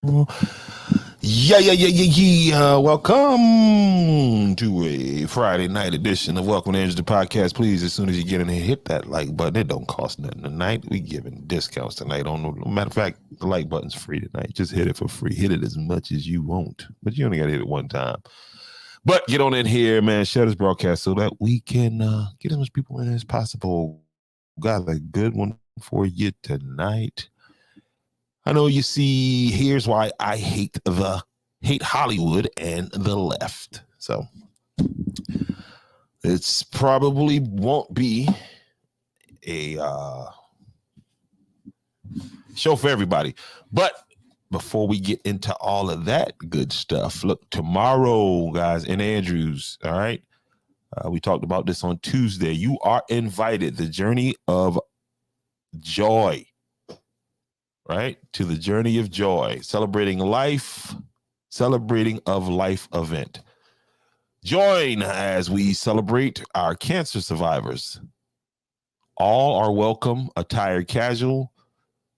Yeah. Welcome to a Friday night edition of Welcome to Angels the Podcast. Please, as soon as you get in here, hit that like button. It don't cost nothing tonight. We giving discounts tonight. No matter of fact, the like button's free tonight. Just hit it for free. Hit it as much as you want, but you only got to hit it one time. But get on in here, man. Share this broadcast so that we can get as much people in as possible. Got a good one for you tonight. I know you see, here's why I hate Hollywood and the left. So it's probably won't be a show for everybody. But before we get into all of that good stuff, look, tomorrow, guys, in Andrews, all right? We talked about this on Tuesday. You are invited. The Journey of Joy. Right? To the Journey of Joy, celebrating of life event. Join as we celebrate our cancer survivors. All are welcome, attired casual,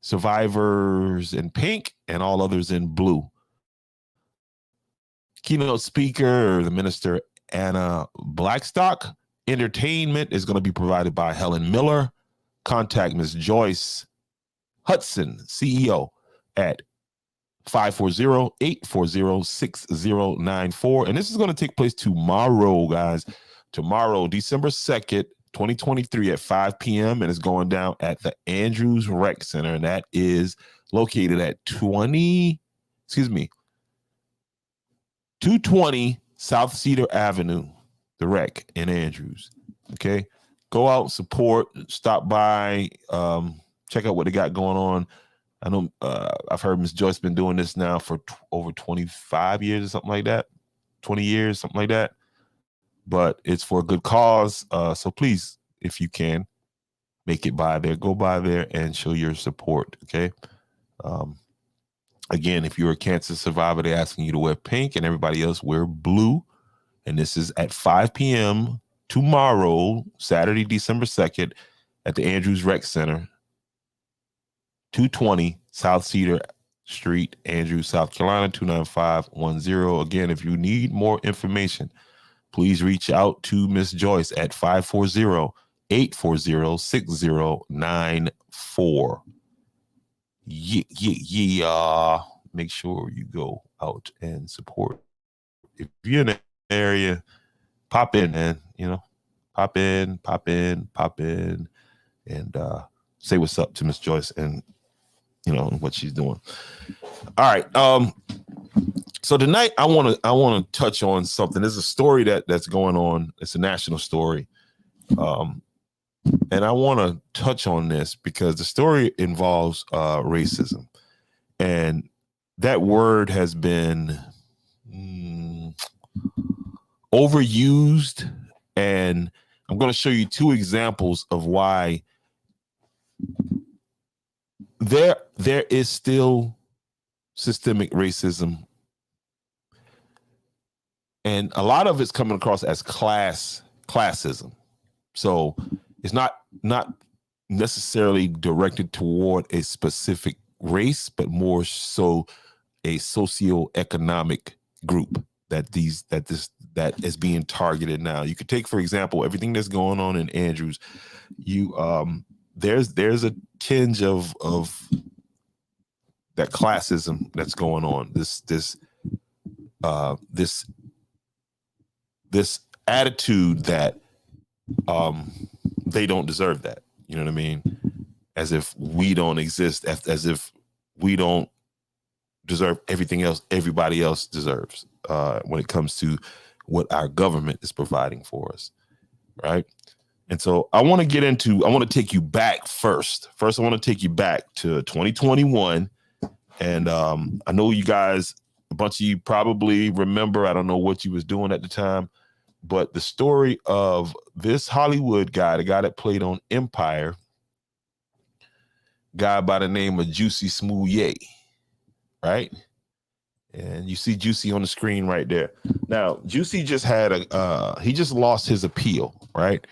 survivors in pink, and all others in blue. Keynote speaker, the Minister Anna Blackstock. Entertainment is going to be provided by Helen Miller. Contact Ms. Joyce Hudson, CEO, at 540-840-6094. And this is going to take place tomorrow, guys. Tomorrow, December 2nd, 2023 at 5 p.m. And it's going down at the Andrews Rec Center. And that is located at 220 South Cedar Avenue, the Rec in Andrews. Okay. Go out, support, stop by, check out what they got going on. I know I've heard Ms. Joyce been doing this now for over 25 years or something like that. 20 years, something like that. But it's for a good cause. So please, if you can, make it by there. Go by there and show your support, okay? Again, if you're a cancer survivor, they're asking you to wear pink and everybody else wear blue. And this is at 5 p.m. tomorrow, Saturday, December 2nd, at the Andrews Rec Center. 220 South Cedar Street, Andrews, South Carolina, 29510. Again, if you need more information, please reach out to Miss Joyce at 540-840-6094. Yeah. Make sure you go out and support. If you're in the area, pop in, man. Pop in, and say what's up to Miss Joyce and what she's doing. All right. So tonight I want to touch on something. There's a story that's going on. It's a national story. And I want to touch on this because the story involves racism. And that word has been overused. And I'm going to show you two examples of why there is still systemic racism, and a lot of it's coming across as classism. So it's not necessarily directed toward a specific race, but more so a socioeconomic group that is being targeted now. You could take, for example, everything that's going on in Andrews. There's a tinge of that classism that's going on. This attitude that they don't deserve that. You know what I mean? As if we don't exist, as if we don't deserve everything else everybody else deserves when it comes to what our government is providing for us, right? And so I want to take you back first. First, I want to take you back to 2021. And I know you guys, a bunch of you probably remember, I don't know what you was doing at the time, but the story of this Hollywood guy, the guy that played on Empire, guy by the name of Jussie Smollett, right? And you see Jussie on the screen right there. Now, Jussie just had he just lost his appeal, right?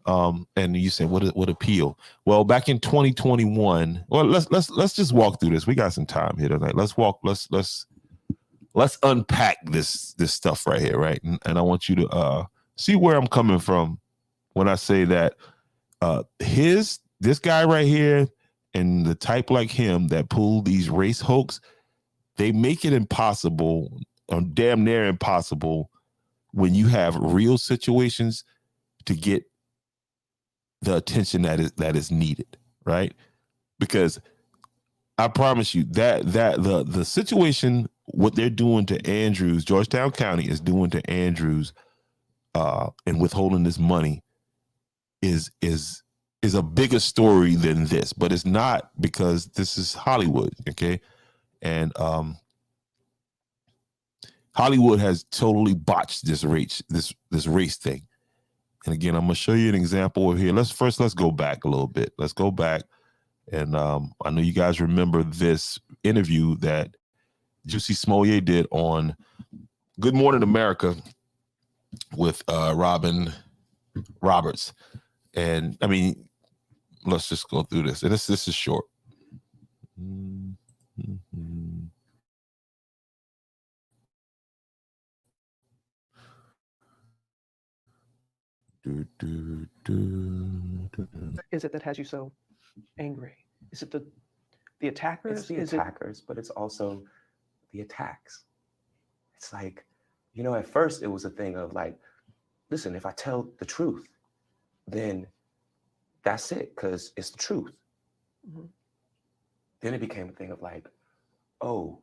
And you say, what appeal? Well, back in 2021, well, let's just walk through this. We got some time here tonight. Let's unpack this stuff right here, right? And I want you to see where I'm coming from when I say that this guy right here and the type like him that pull these race hoax, they make it impossible, or damn near impossible, when you have real situations to get the attention that is needed, right? Because I promise you that the situation, what they're doing to Andrews, Georgetown County is doing to Andrews, and withholding this money is a bigger story than this, but it's not, because this is Hollywood, okay? And Hollywood has totally botched this race thing. And again, I'm gonna show you an example here. Let's go back a little bit. Let's go back, and I know you guys remember this interview that Jussie Smollett did on Good Morning America with Robin Roberts. And I mean, let's just go through this. And this is short. Is it that has you so angry? Is it the attackers? It's the attackers, but it's also the attacks. It's like, at first it was a thing of like, listen, if I tell the truth, then that's it, because it's the truth. Mm-hmm. Then it became a thing of like, oh,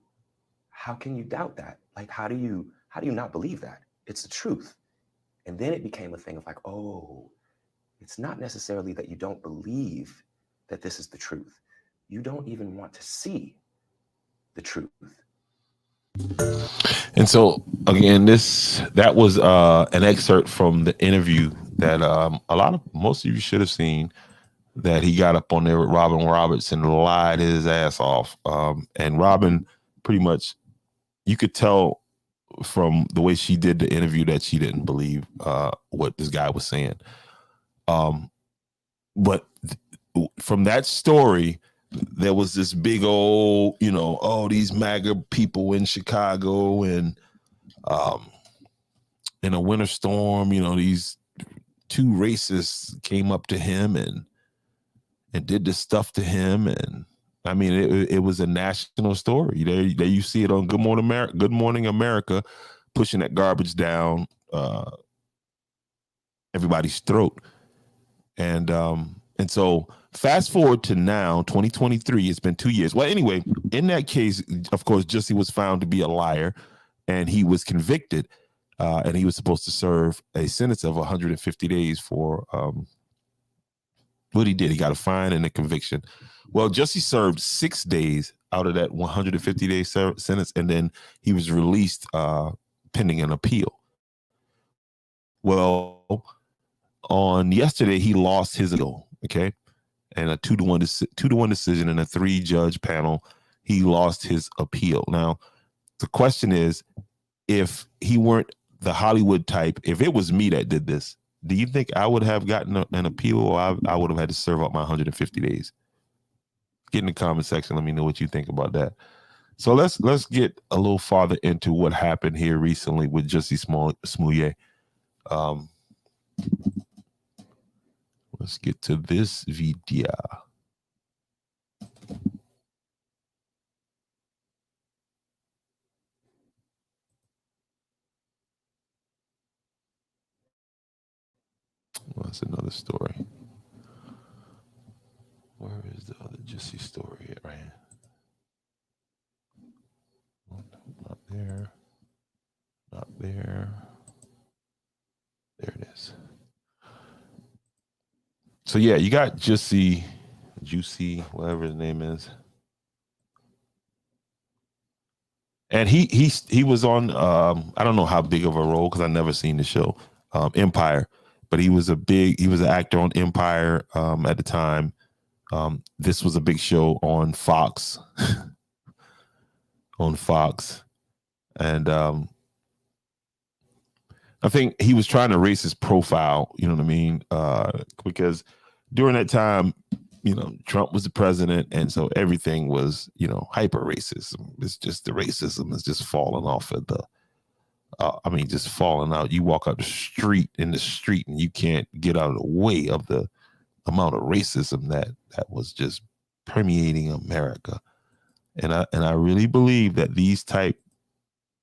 how can you doubt that? Like, how do you not believe that? It's the truth. And then it became a thing of like, oh, it's not necessarily that you don't believe that this is the truth. You don't even want to see the truth. And so again, that was an excerpt from the interview that most of you should have seen, that he got up on there with Robin Roberts and lied his ass off. And Robin, pretty much, you could tell from the way she did the interview that she didn't believe what this guy was saying. But from that story, there was this big old, these MAGA people in Chicago, and in a winter storm, these two racists came up to him and did this stuff to him. And I mean, it was a national story. There you see it on Good Morning America, pushing that garbage down everybody's throat. And so fast forward to now, 2023, it's been 2 years. Well, anyway, in that case, of course, Jussie was found to be a liar, and he was convicted, and he was supposed to serve a sentence of 150 days for what he did. He got a fine and a conviction. Well, Jussie served 6 days out of that 150-day sentence, and then he was released pending an appeal. Well, on yesterday, he lost his appeal, okay? And a 2-1 decision in a 3-judge panel, he lost his appeal. Now, the question is, if he weren't the Hollywood type, if it was me that did this, do you think I would have gotten an appeal, or I would have had to serve up my 150 days? Get in the comment section. Let me know what you think about that. So let's get a little farther into what happened here recently with Jussie Smollett. Let's get to this video. Well, that's another story. Where is the other Jussie story at right here? Oh, no, not there. Not there. There it is. So yeah, you got Juicy, whatever his name is. And he was on I don't know how big of a role, because I never seen the show, Empire, but he was an actor on Empire at the time. This was a big show on Fox. And I think he was trying to raise his profile, you know what I mean? Because during that time, you know, Trump was the president, and so everything was, you know, hyper racism. It's just the racism is just falling off of the, just falling out. You walk up the street and you can't get out of the way of the amount of racism that was just permeating America. And I really believe that these type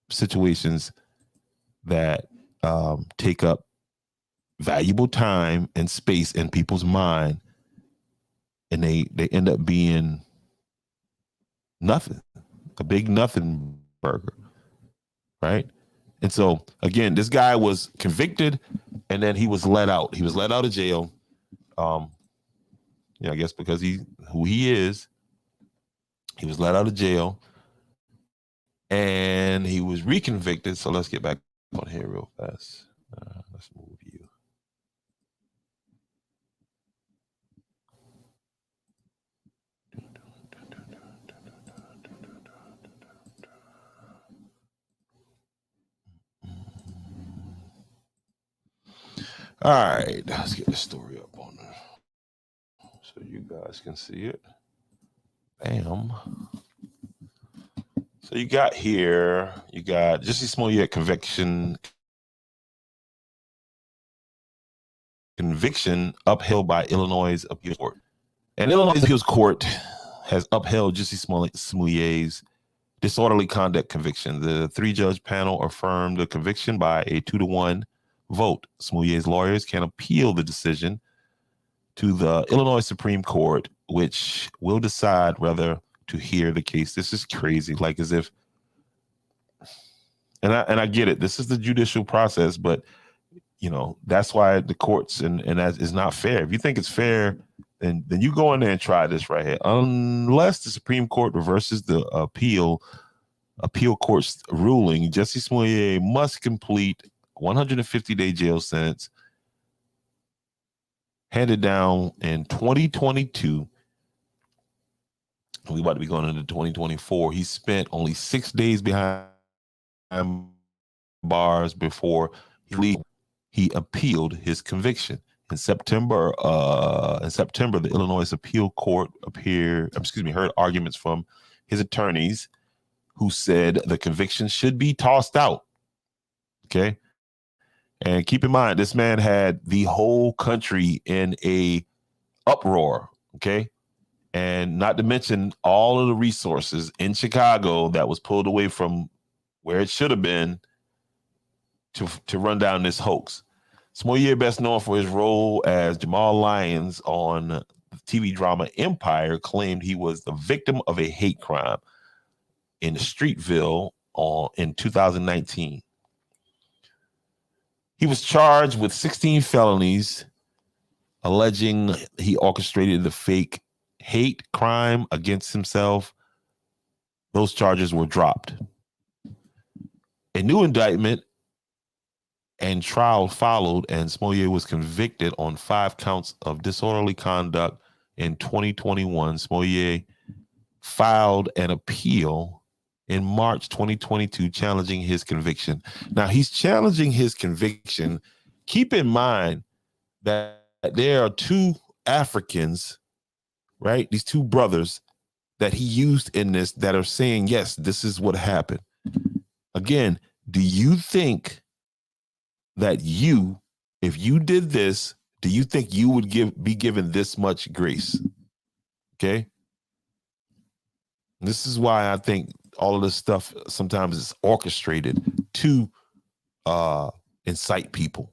situations that take up valuable time and space in people's mind, and they end up being nothing, a big nothing burger, right? And so again, this guy was convicted, and then he was let out. He was let out of jail. I guess because who he is, he was let out of jail, and he was reconvicted. So let's get back on here real fast. Let's move you. All right, let's get the story up on there so you guys can see it. Bam. So you got Jussie Smollett conviction upheld by Illinois Appeals Court. And Illinois Appeals Court has upheld Jussie Smollett's disorderly conduct conviction. The 3-judge panel affirmed the conviction by a 2-1 vote. Smollett's lawyers can appeal the decision to the Illinois Supreme Court, which will decide whether to hear the case. This is crazy. Like, as if, and I get it. This is the judicial process, but you know, that's why the courts and that is not fair. If you think it's fair, then you go in there and try this right here. Unless the Supreme Court reverses the appeal court's ruling, Jussie Smollett must complete 150-day jail sentence handed down in 2022. We about to be going into 2024. He spent only 6 days behind bars before he appealed his conviction. In September, the Illinois Appeal Court heard arguments from his attorneys, who said the conviction should be tossed out. Okay. And keep in mind, this man had the whole country in a uproar. Okay. And not to mention all of the resources in Chicago that was pulled away from where it should have been to run down this hoax. Smollett, best known for his role as Jamal Lyons on the TV drama Empire, claimed he was the victim of a hate crime in Streetville in 2019. He was charged with 16 felonies, alleging he orchestrated the fake hate crime against himself. Those charges were dropped. A new indictment and trial followed, and Smollett was convicted on 5 counts of disorderly conduct in 2021. Smollett filed an appeal in March 2022 challenging his conviction. Now, he's challenging his conviction. Keep in mind that there are 2 Africans, right? These 2 brothers that he used in this that are saying, yes, this is what happened. Again, do you think that if you did this, do you think you would be given this much grace? Okay. This is why I think all of this stuff sometimes is orchestrated to incite people.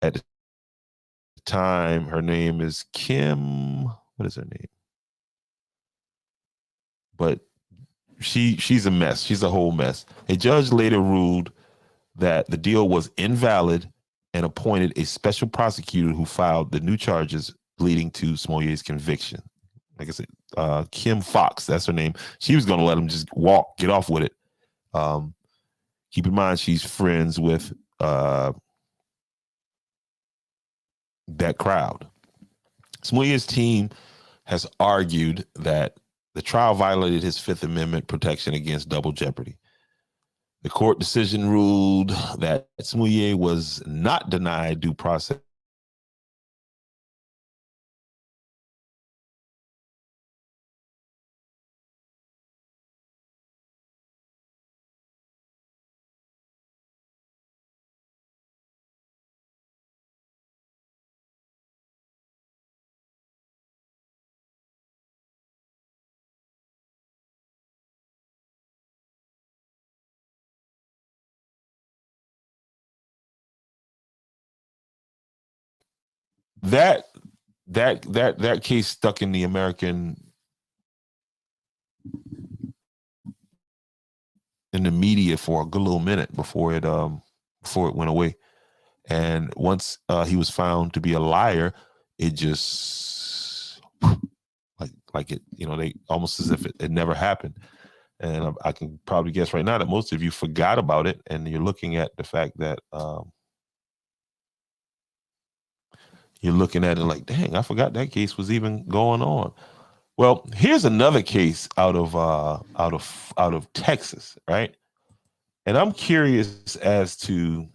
At the time, her name is Kim. What is her name? But she's a mess. She's a whole mess. A judge later ruled that the deal was invalid and appointed a special prosecutor who filed the new charges leading to Smolier's conviction. Like I said, Kim Fox, that's her name. She was going to let him just get off with it. Keep in mind, she's friends with that crowd. Smolier's team has argued that the trial violated his Fifth Amendment protection against double jeopardy. The court decision ruled that Smolier was not denied due process. That case stuck in the media for a good little minute before it went away. And once he was found to be a liar, it just like it, they almost as if it never happened. And I can probably guess right now that most of you forgot about it, and you're looking at the fact that you're looking at it like, dang, I forgot that case was even going on. Well, here's another case out of Texas, right? And I'm curious as to,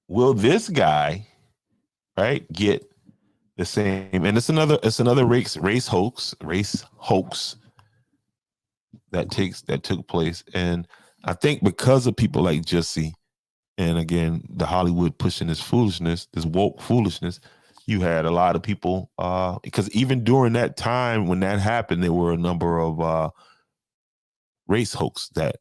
will this guy, right, get the same? And it's another race hoax that took place. And I think because of people like Jussie, and again, the Hollywood pushing this foolishness, this woke foolishness, you had a lot of people, because even during that time when that happened, there were a number of race hoax that,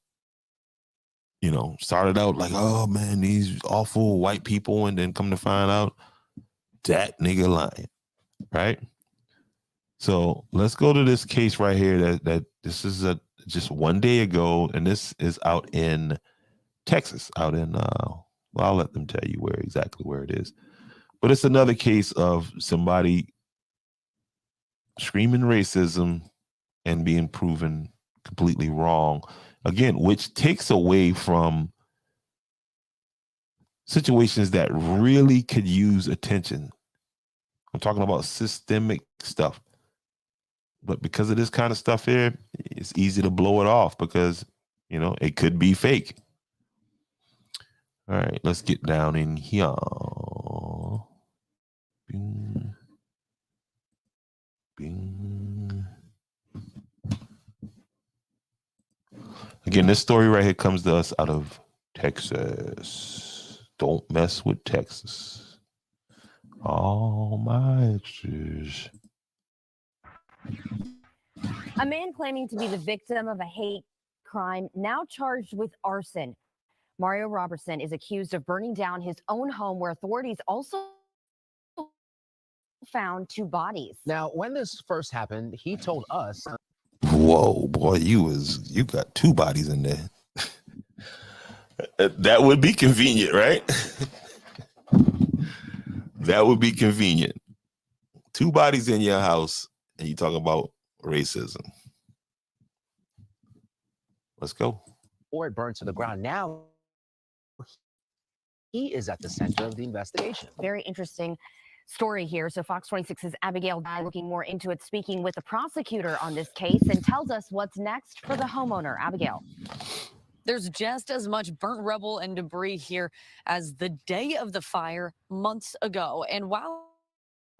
started out like, oh man, these awful white people, and then come to find out that nigga lying, right? So let's go to this case right here that this is just one day ago, and this is out in Texas, out in I'll let them tell you exactly where it is. But it's another case of somebody screaming racism and being proven completely wrong. Again, which takes away from situations that really could use attention. I'm talking about systemic stuff. But because of this kind of stuff here, it's easy to blow it off because, it could be fake. All right, let's get down in here. Bing. Bing. Again, this story right here comes to us out of Texas. Don't mess with Texas. All my extras. A man claiming to be the victim of a hate crime now charged with arson. Mario Robertson is accused of burning down his own home, where authorities also found 2 bodies. Now, when this first happened, he told us. Whoa, boy, you got 2 bodies in there. That would be convenient, right? That would be convenient. 2 bodies in your house, and you talk about racism. Let's go. Or it burned to the ground. Now, he is at the center of the investigation. Very interesting story here. So Fox 26's Abigail Dye looking more into it, speaking with the prosecutor on this case, and tells us what's next for the homeowner. Abigail. There's just as much burnt rubble and debris here as the day of the fire months ago. And while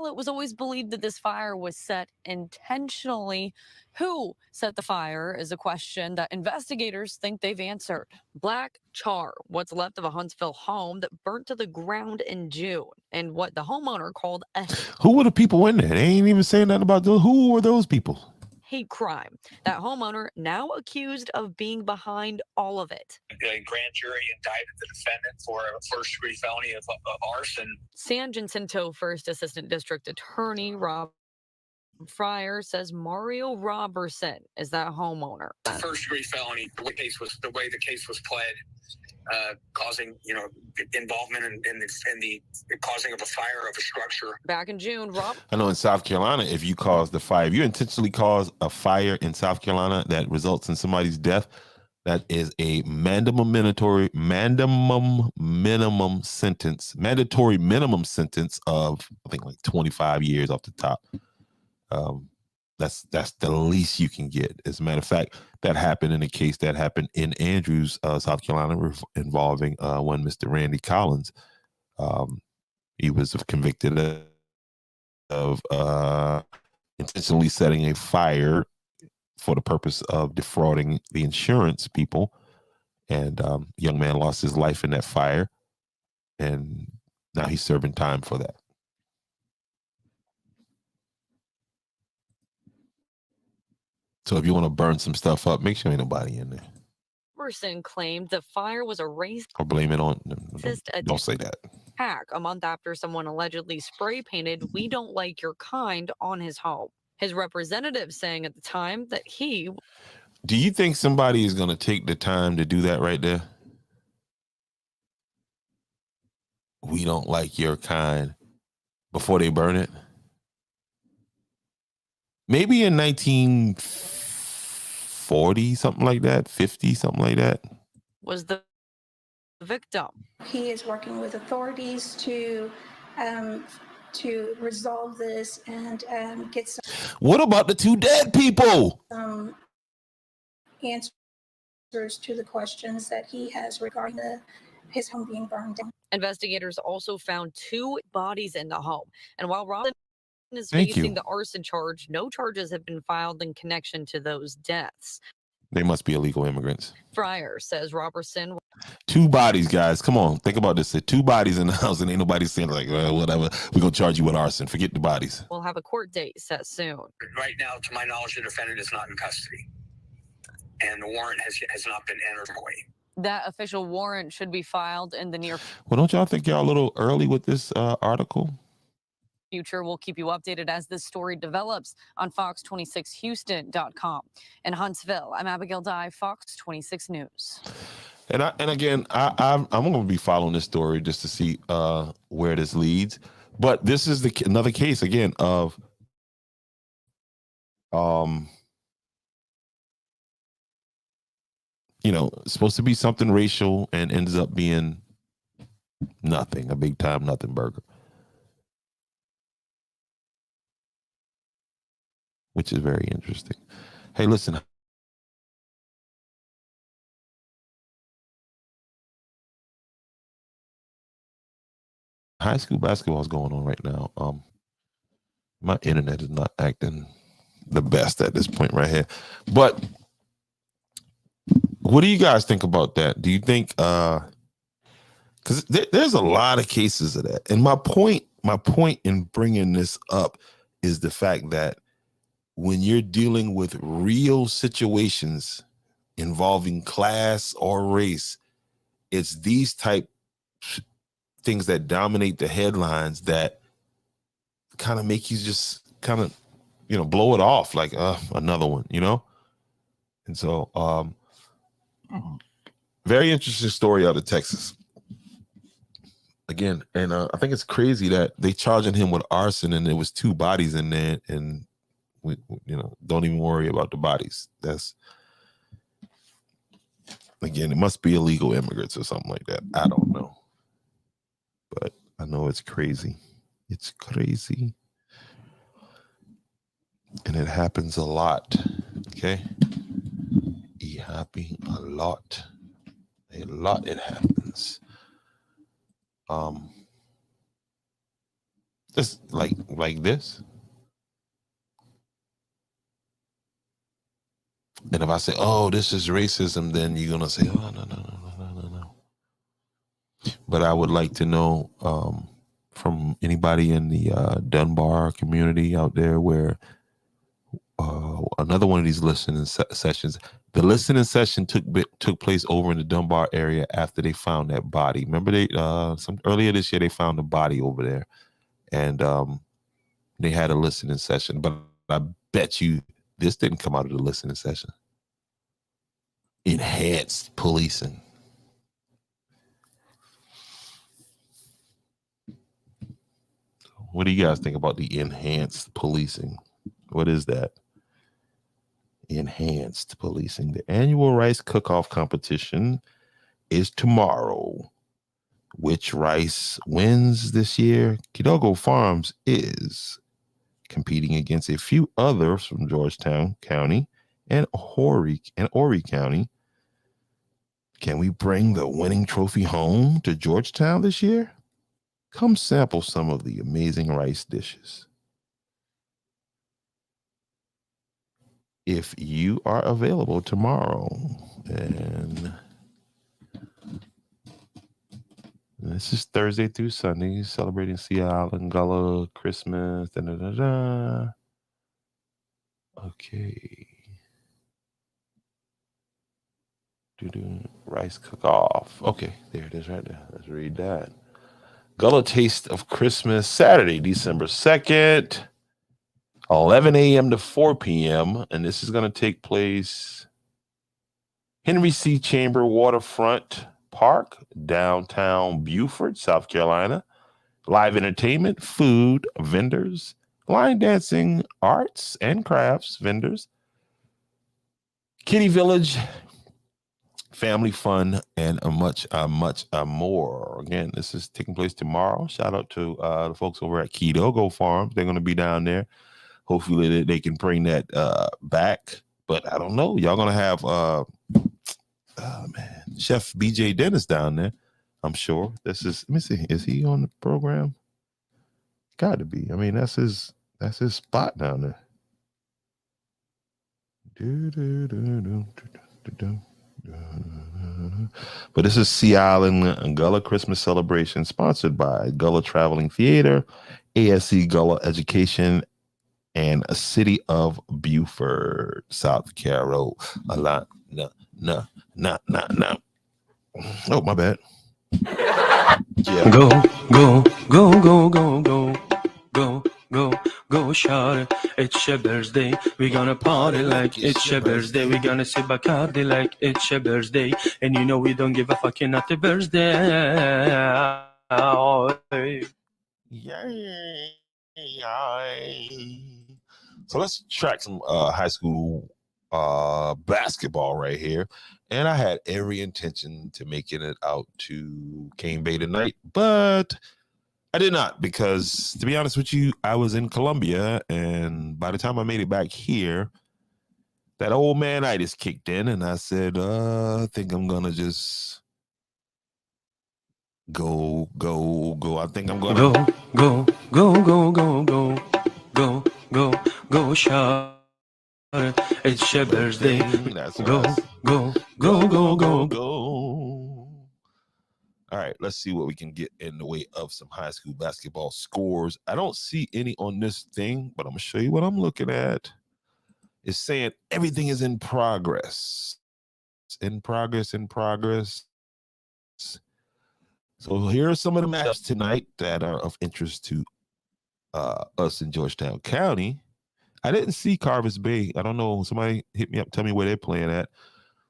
it was always believed that this fire was set intentionally, who set the fire is a question that investigators think they've answered. Black char, what's left of a Huntsville home that burnt to the ground in June, and what the homeowner called a Who were the people in there? They ain't even saying nothing about those. Who were those people? hate crime. That homeowner now accused of being behind all of it. The grand jury indicted the defendant for a first-degree felony of arson. San Jacinto First Assistant District Attorney Rob Fryer says Mario Robertson is that homeowner. First-degree felony. The way the case was pled, causing, involvement in the causing of a fire of a structure. Back in June, Rob I know in South Carolina, if you cause the fire, if you intentionally cause a fire in South Carolina that results in somebody's death, that is a mandatory minimum sentence of, I think, like 25 years off the top. That's the least you can get. As a matter of fact, that happened in a case that happened in Andrews, South Carolina, involving one Mr. Randy Collins. He was convicted of intentionally setting a fire for the purpose of defrauding the insurance people. And a young man lost his life in that fire. And now he's serving time for that. So if you want to burn some stuff up, make sure ain't nobody in there. Roberson claimed the fire was a racist Or blame it on, don't say that. attack a month after someone allegedly spray painted "We don't like your kind" on his home. His representative saying at the time that he... Do you think somebody is going to take the time to do that right there? "We don't like your kind," before they burn it? Maybe in 1940, something like that, 50, something like that. was the victim. He is working with authorities to resolve this and get What about the two dead people? some answers to the questions that he has regarding his home being burned down. Investigators also found 2 bodies in the home. And while Robinson is Thank facing you. the arson charge, no charges have been filed in connection to those deaths. They must be illegal immigrants. Fryer says Roberson 2 bodies, guys. Come on, think about this. 2 bodies in the house, and ain't nobody saying like, well, whatever. We're gonna charge you with arson. Forget the bodies. will have a court date set soon. Right now, to my knowledge, the defendant is not in custody, and the warrant has not been entered away. That official warrant should be filed in the near Well, don't y'all think y'all a little early with this article? future. We'll keep you updated as this story develops on Fox26Houston.com. In Huntsville, I'm Abigail Dye, Fox 26 News. And again, I'm going to be following this story just to see where this leads. But this is another case again of supposed to be something racial and ends up being nothing, a big time nothing burger, which is very interesting. Hey, listen. High school basketball is going on right now. My internet is not acting the best at this point right here. But what do you guys think about that? Do you think because there's a lot of cases of that. And my point in bringing this up is the fact that when you're dealing with real situations involving class or race, it's these type things that dominate the headlines that kind of make you just kind of, blow it off like another one, And so very interesting story out of Texas. Again, and I think it's crazy that they charging him with arson and there was 2 bodies in there, and we don't even worry about the bodies. That's, again, it must be illegal immigrants or something like that. I don't know. But I know it's crazy. It's crazy. And it happens a lot. Okay? It happens a lot. A lot it happens. Just like this. And if I say, oh, this is racism, then you're gonna say, oh, no. But I would like to know from anybody in the Dunbar community out there where another one of these listening sessions, the listening session took place over in the Dunbar area after they found that body. Remember earlier this year, they found a body over there, and they had a listening session. But I bet you this didn't come out of the listening session. Enhanced policing. What do you guys think about the enhanced policing? What is that? Enhanced policing. The annual rice cook-off competition is tomorrow. Which rice wins this year? Kidogo Farms is competing against a few others from Georgetown County and Horry County. Can we bring the winning trophy home to Georgetown this year? Come sample some of the amazing rice dishes. If you are available tomorrow, and this is Thursday through Sunday, celebrating Sea Island Gullah Christmas. Da, da, da, da. Okay. Rice cook-off. Okay, there it is right there. Let's read that. Gullah Taste of Christmas, Saturday, December 2nd, 11 a.m. to 4 p.m. And this is going to take place Henry C. Chamber Waterfront Park, downtown Beaufort, South Carolina. Live entertainment, food, vendors, line dancing, arts and crafts vendors, Kitty Village, family fun, and much more. Again, this is taking place tomorrow. Shout out to the folks over at Kidogo Farms. They're going to be down there. Hopefully they can bring that back. But I don't know. Y'all going to have Chef BJ Dennis down there, I'm sure. This is, let me see. Is he on the program? Got to be. I mean, that's his spot down there. But this is Sea Island Gullah Christmas celebration, sponsored by Gullah Traveling Theater, ASC Gullah Education, and a City of Beaufort, South Carolina. No. Oh, my bad. Yeah. Go, shout it. It's your birthday. We're gonna party like it's your birthday. We're gonna sip Bacardi like it's your birthday. And you know we don't give a fucking at the birthday. Yay. So let's track some high school basketball right here. And I had every intention to making it out to Cane Bay tonight, but I did not, because to be honest with you, I was in Columbia, and by the time I made it back here, that old man-itis kicked in, and I said, I think I'm gonna just go. I think I'm gonna go, shout it. It's your birthday. That's Go. All right, let's see what we can get in the way of some high school basketball scores. I don't see any on this thing, but I'm gonna show you what I'm looking at. It's saying everything is in progress. In progress. So here are some of the matchups tonight that are of interest to us in Georgetown County. I didn't see Carvers Bay. I don't know. Somebody hit me up, tell me where they're playing at.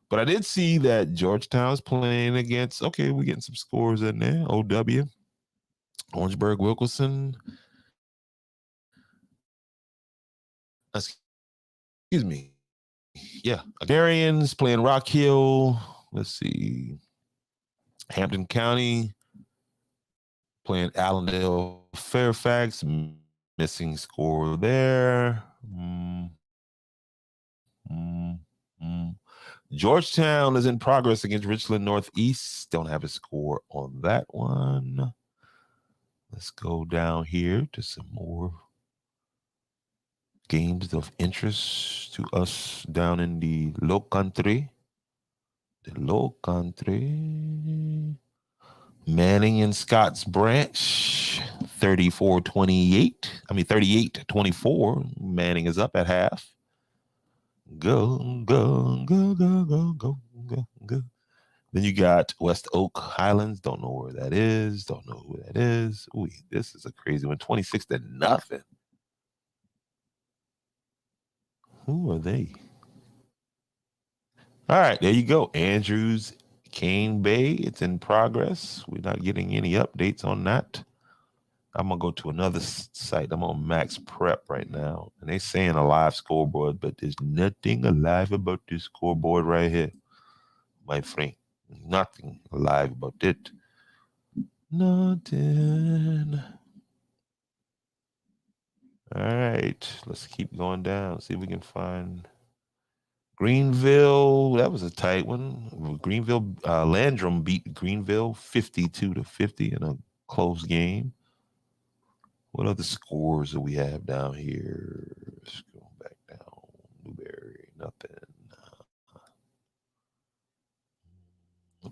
But I did see that Georgetown's playing against, okay, we're getting some scores in there. OW, Orangeburg Wilkerson. Excuse me. Yeah. Darian's playing Rock Hill. Let's see. Hampton County playing Allendale Fairfax. Missing score there. Georgetown is in progress against Richland Northeast. Don't have a score on that one. Let's go down here to some more games of interest to us down in the low country. Manning and Scotts Branch, 38-24. Manning is up at half. Go. Then you got West Oak Highlands. Don't know where that is. Don't know who that is. Ooh, this is a crazy one. 26-0. Who are they? All right, there you go. Andrews, Cane Bay. It's in progress. We're not getting any updates on that. I'm gonna go to another site. I'm on Max Prep right now, and they saying a live scoreboard, but there's nothing alive about this scoreboard right here, my friend. Nothing alive about it. Nothing. All right, let's keep going down. See if we can find Greenville. That was a tight one. Greenville, Landrum beat Greenville 52-50 in a close game. What other scores do we have down here? Let's go back down. Newberry, nothing.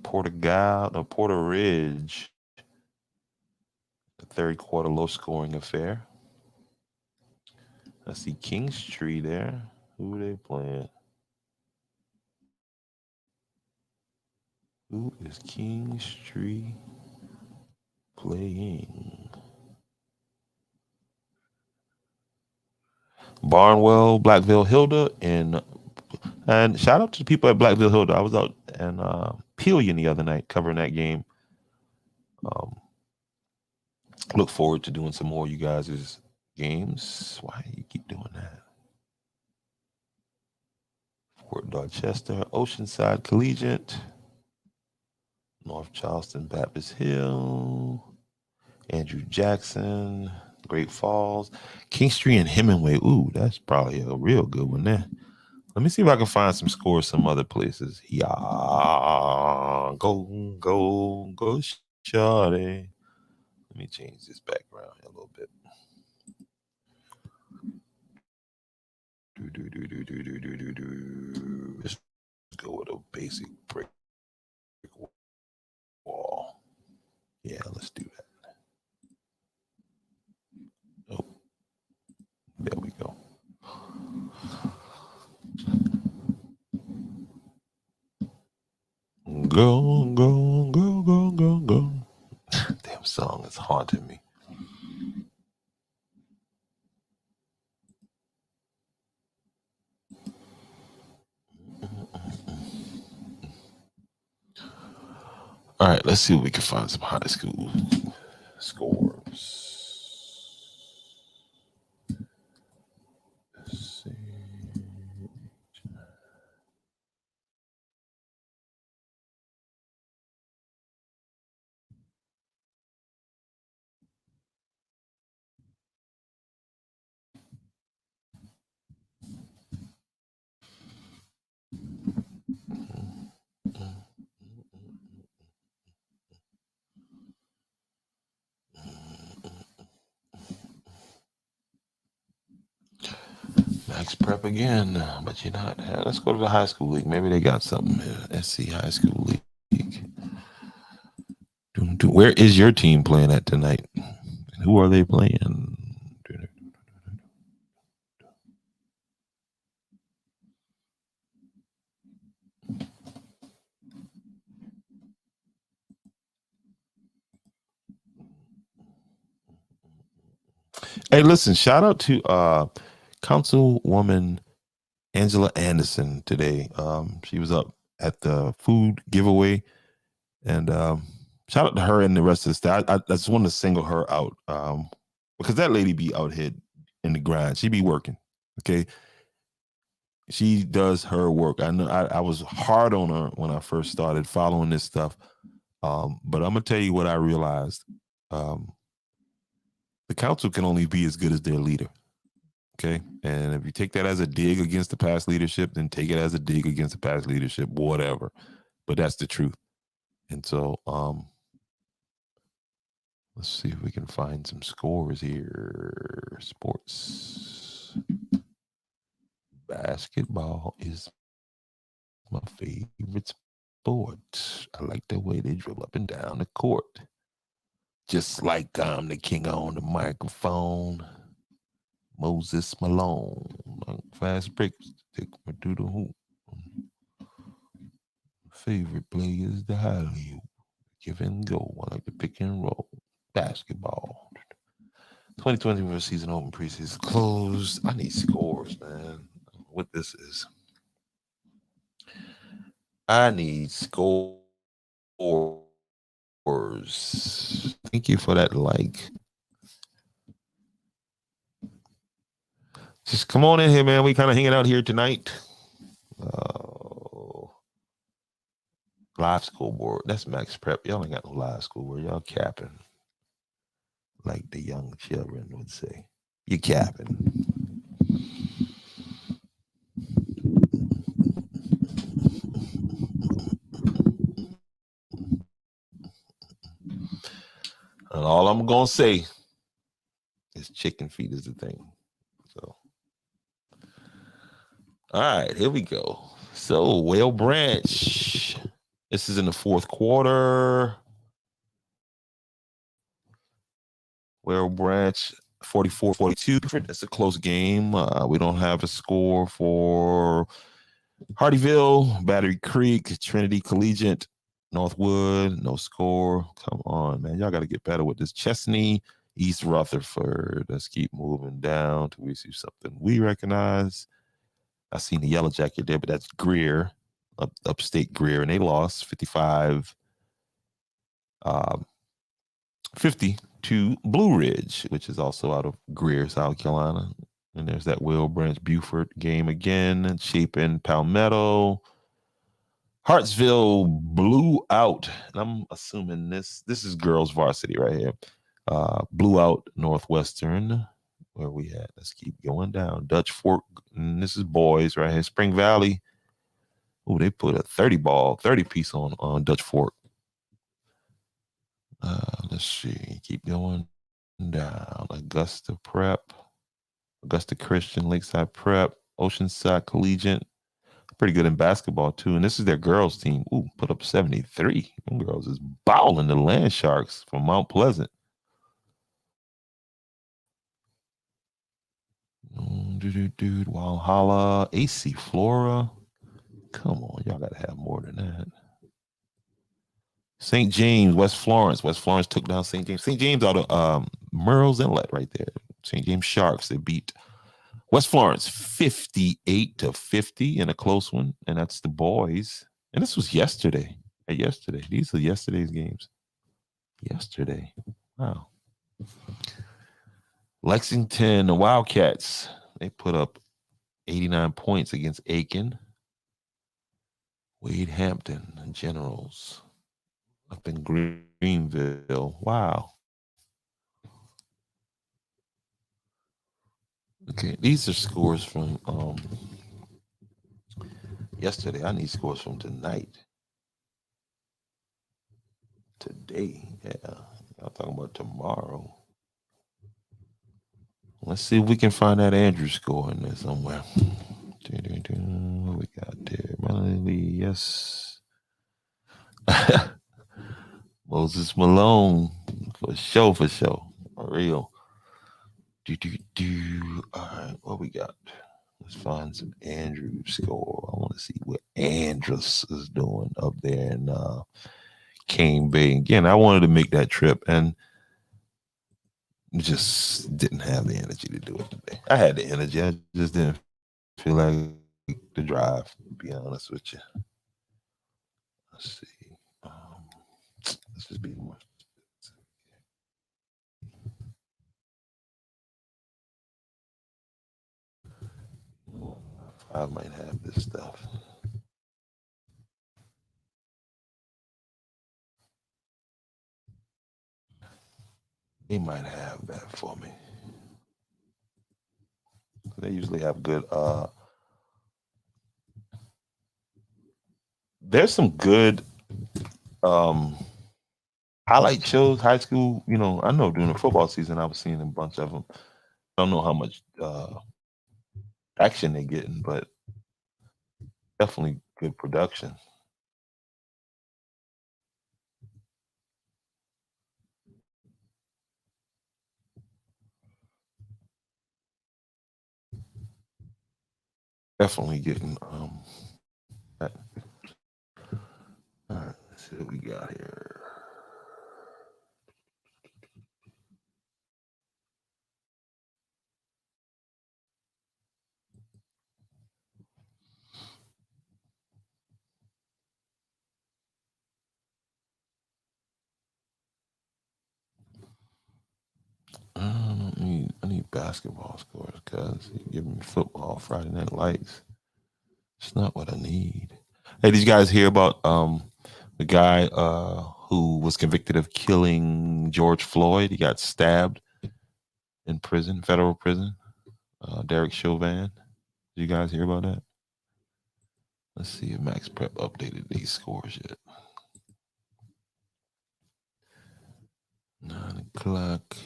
Porter Ridge. The third quarter low scoring affair. I see Kingstree there. Who are they playing? Who is Kingstree playing? Barnwell, Blackville Hilda, and shout out to the people at Blackville Hilda. I was out in Pelion the other night covering that game. Look forward to doing some more of you guys' games. Why do you keep doing that? Fort Dorchester, Oceanside Collegiate, North Charleston Baptist Hill, Andrew Jackson, Great Falls, Kingstree and Hemingway. Ooh, that's probably a real good one there. Let me see if I can find some scores some other places. Yeah, go, shawty. Let me change this background here a little bit. Let's go with a basic brick wall. Yeah, let's do that. Oh, there we go. Go, go, go, go, go, go. Damn song is haunting me. All right, let's see if we can find some high school scores. Let's see. Max Prep again, but you're not. Let's go to the high school league. Maybe they got something here. SC High School League. Where is your team playing at tonight? Who are they playing? Hey, listen, shout out to Councilwoman Angela Anderson today. She was up at the food giveaway, and shout out to her and the rest of the staff. I just want to single her out because that lady be out here in the grind. She be working, okay? She does her work. I know I was hard on her when I first started following this stuff, but I'm going to tell you what I realized. The council can only be as good as their leader. Okay. And if you take that as a dig against the past leadership, then take it as a dig against the past leadership, whatever. But that's the truth. And so let's see if we can find some scores here. Sports. Basketball is my favorite sport. I like the way they dribble up and down the court. Just like I'm the king on the microphone. Moses Malone. Fast breaks. Take me to the hoop. Favorite play is the alley-oop. Give and go. I like the pick and roll. Basketball. 2020 season open preseason closed. I need scores, man. What this is. I need scores. Thank you for that like. Just come on in here, man. We kind of hanging out here tonight. Live school board. That's Max Prep. Y'all ain't got no live school board. Y'all capping. Like the young children would say. You capping. And all I'm gonna say is chicken feet is the thing. So, all right, here we go. So, Whale Branch. This is in the fourth quarter. Whale Branch 44-42. That's a close game. We don't have a score for Hardyville, Battery Creek, Trinity Collegiate, Northwood. No score. Come on, man. Y'all got to get better with this. Chesney, East Rutherford. Let's keep moving down till we see something we recognize. I seen the yellow jacket there, but that's Greer, upstate Greer, and they lost 50 to Blue Ridge, which is also out of Greer, South Carolina. And there's that Whale Branch Buford game again. Chapin, Palmetto. Hartsville blew out. And I'm assuming this is girls varsity right here. Blew out Northwestern. Where we at? Let's keep going down. Dutch Fork. And this is boys right here. Spring Valley. Oh, they put a 30 piece on Dutch Fork. Let's see. Keep going down. Augusta Prep. Augusta Christian, Lakeside Prep, Oceanside Collegiate. Pretty good in basketball, too. And this is their girls team. Ooh, put up 73. Them girls is bowling the Land Sharks from Mount Pleasant. Walhalla, AC Flora. Come on, y'all got to have more than that. St. James, West Florence. West Florence took down St. James. St. James out of Merle's Inlet right there. St. James Sharks, they beat West Florence 58-50 in a close one, and that's the boys. And this was yesterday. These are yesterday's games. Yesterday. Wow. Lexington, the Wildcats, they put up 89 points against Aiken. Wade Hampton, Generals, up in Greenville. Wow. Okay, these are scores from yesterday. I need scores from tonight. Today, yeah. Y'all talking about tomorrow. Let's see if we can find that Andrew score in there somewhere. What we got there? Melanie Lee, yes. Moses Malone, for sure. For real. All right, what we got? Let's find some Andrew score. I want to see what Andrus is doing up there in Cane Bay. Again, I wanted to make that trip and just didn't have the energy to do it today. I had the energy. I just didn't feel like the drive, to be honest with you. Let's see. Let's just be more. I might have this stuff. They might have that for me. They usually have good. There's some good highlight shows, high school. You know, I know during the football season, I was seeing a bunch of them. I don't know how much action they're getting, but definitely good production. Definitely getting that. All right, let's see what we got here. I need basketball scores. because you give me football, Friday Night Lights. It's not what I need. Hey, did you guys hear about the guy who was convicted of killing George Floyd? He got stabbed in prison, federal prison. Derek Chauvin. Did you guys hear about that? Let's see if Max Prep updated these scores yet. 9 o'clock.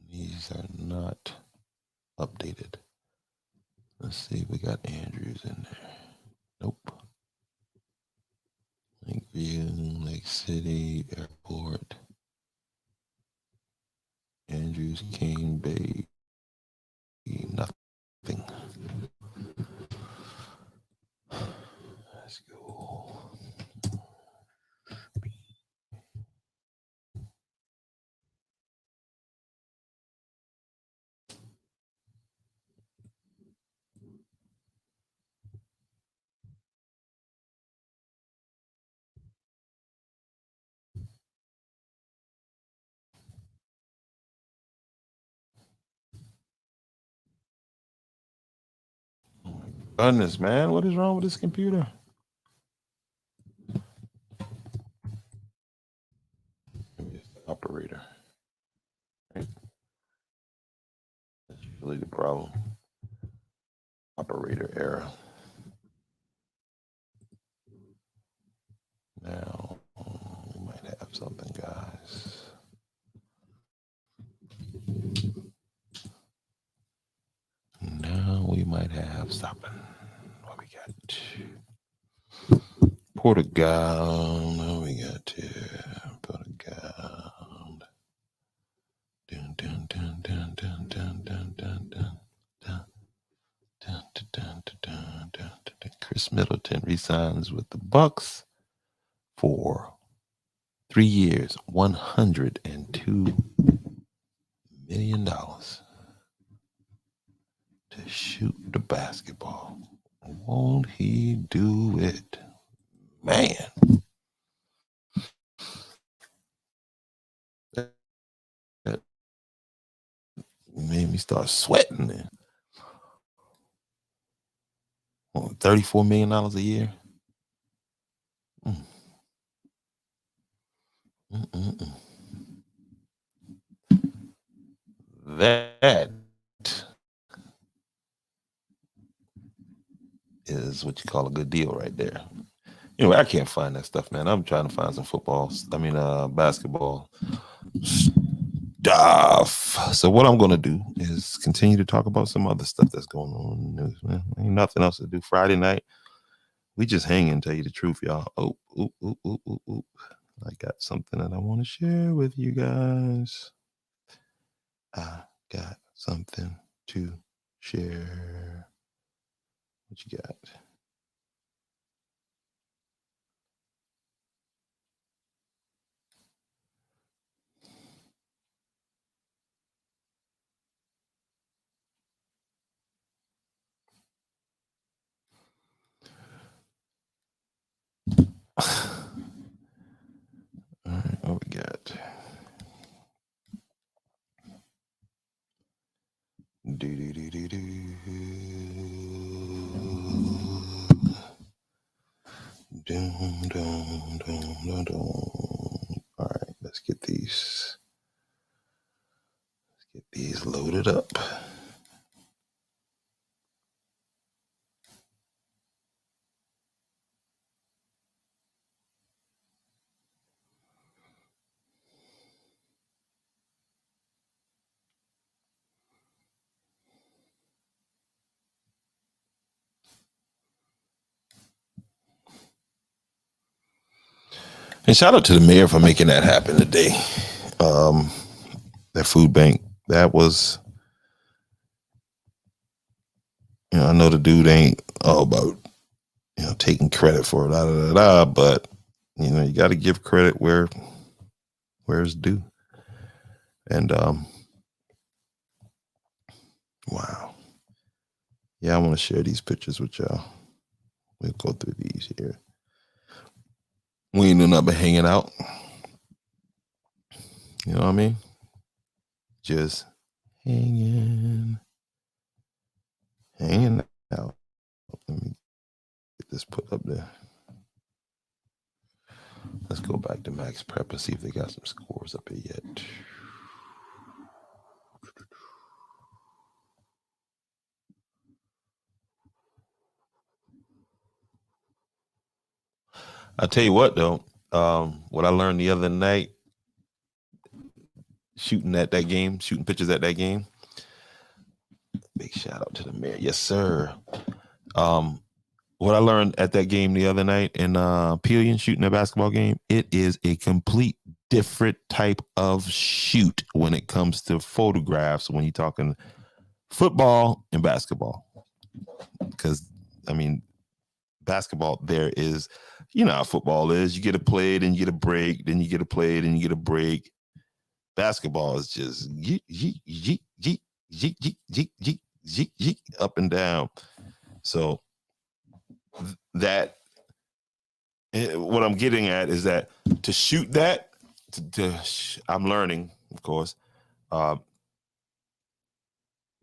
These are not updated. Let's see, we got Andrews in there. Nope. Lakeview, Lake City, Airport. Andrews, Cane Bay. Nothing. Let's go. Goodness, man, what is wrong with this computer? Maybe it's the operator. Right? That's usually the problem. Operator error. Now, we might have something, guys. Now we might have something. What we got? Portugal. Now we got Portugal. Dun, dun, dun, dun, dun, dun, dun, dun, dun, dun. Dun, dun, dun, dun, dun, dun. Chris Middleton resigns with the Bucks for 3 years, $102 million to shoot the basketball. Won't he do it? Man. That made me start sweating then. $34 million a year. That is what you call a good deal right there. Anyway, I can't find that stuff, man. I'm trying to find some basketball stuff. So what I'm going to do is continue to talk about some other stuff that's going on in the news, man. Ain't nothing else to do. Friday night, we just hanging, tell you the truth, y'all. Oh. I got something that I want to share with you guys. I got something to share. What you got? All right, what we got? All right, let's get these loaded up. And shout out to the mayor for making that happen today. That food bank, that was, I know the dude ain't all about, taking credit for it, but, you got to give credit where it's due. And, wow. Yeah, I want to share these pictures with y'all. We'll go through these here. We ain't doing nothing but hanging out. You know what I mean? Just hanging out. Let me get this put up there. Let's go back to Max Prep and see if they got some scores up here yet. I'll tell you what, though, what I learned the other night, shooting pictures at that game. Big shout out to the mayor. Yes, sir. What I learned at that game the other night in Pelion, shooting a basketball game, it is a complete different type of shoot when it comes to photographs when you're talking football and basketball. Because, I mean, basketball, there is, you know how football is. You get a play, then you get a break, then you get a play, then you get a break. Basketball is just up and down. So that, what I'm getting at is that to shoot that, I'm learning, of course,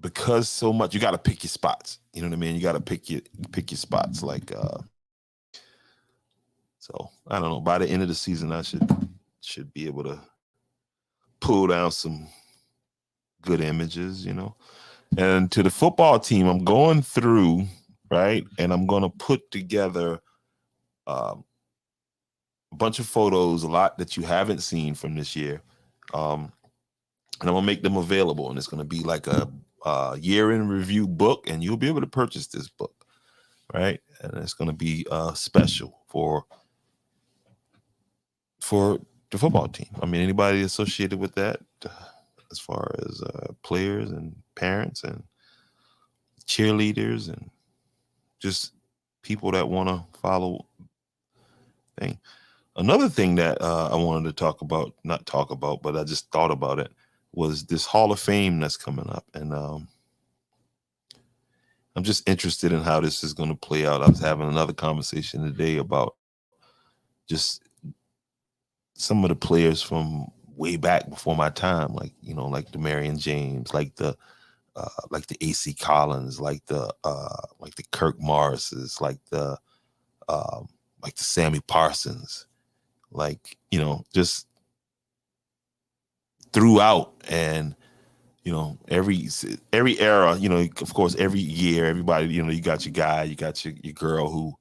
because so much, you got to pick your spots. You know what I mean? You got to pick your spots. Like, so I don't know. By the end of the season, I should be able to pull down some good images, you know. And to the football team, I'm going through, right, and I'm going to put together a bunch of photos, a lot that you haven't seen from this year, and I'm going to make them available. And it's going to be like a year in review book, and you'll be able to purchase this book, right? And it's going to be special for the football team. I mean, anybody associated with that, as far as players and parents and cheerleaders and just people that want to follow thing. Another thing that I wanted to not talk about, but I just thought about it, was this Hall of Fame that's coming up. And I'm just interested in how this is going to play out. I was having another conversation today about just some of the players from way back before my time, like, you know, like the Marion James, like the AC Collins, like the Kirk Morrises, like the Sammy Parsons, like, you know, just throughout. And, you know, every era, you know, of course, every year, everybody, you know, you got your guy, you got your girl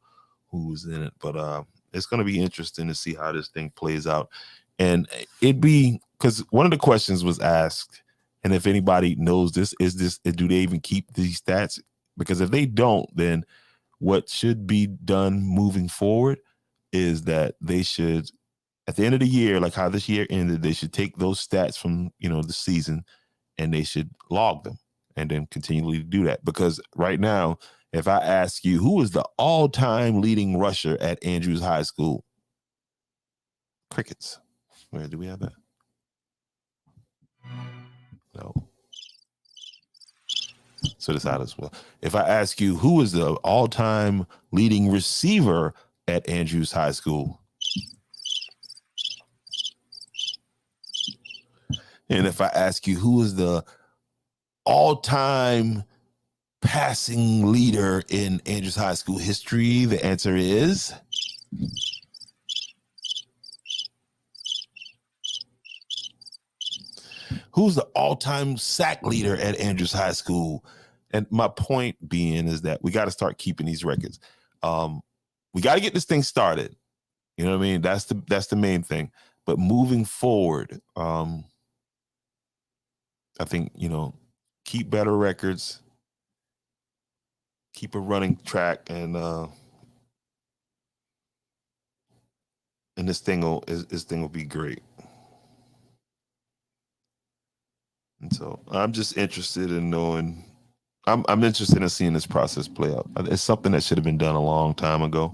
who's in it. But it's going to be interesting to see how this thing plays out. And because one of the questions was asked, and if anybody knows this, do they even keep these stats? Because if they don't, then what should be done moving forward is that they should, at the end of the year, like how this year ended, they should take those stats from, you know, the season, and they should log them and then continually do that. Because right now, if I ask you, who is the all-time leading rusher at Andrews High School? Crickets. Where do we have that? No. So this out as well. If I ask you, who is the all-time leading receiver at Andrews High School? And if I ask you, who is the all-time passing leader in Andrews High School history, the answer is who's the all-time sack leader at Andrews High School? And my point being is that we got to start keeping these records. We got to get this thing started. You know what I mean? That's the main thing. But moving forward, I think, you know, keep better records, keep a running track, and this thing will be great. And so I'm just interested in knowing. I'm interested in seeing this process play out. It's something that should have been done a long time ago.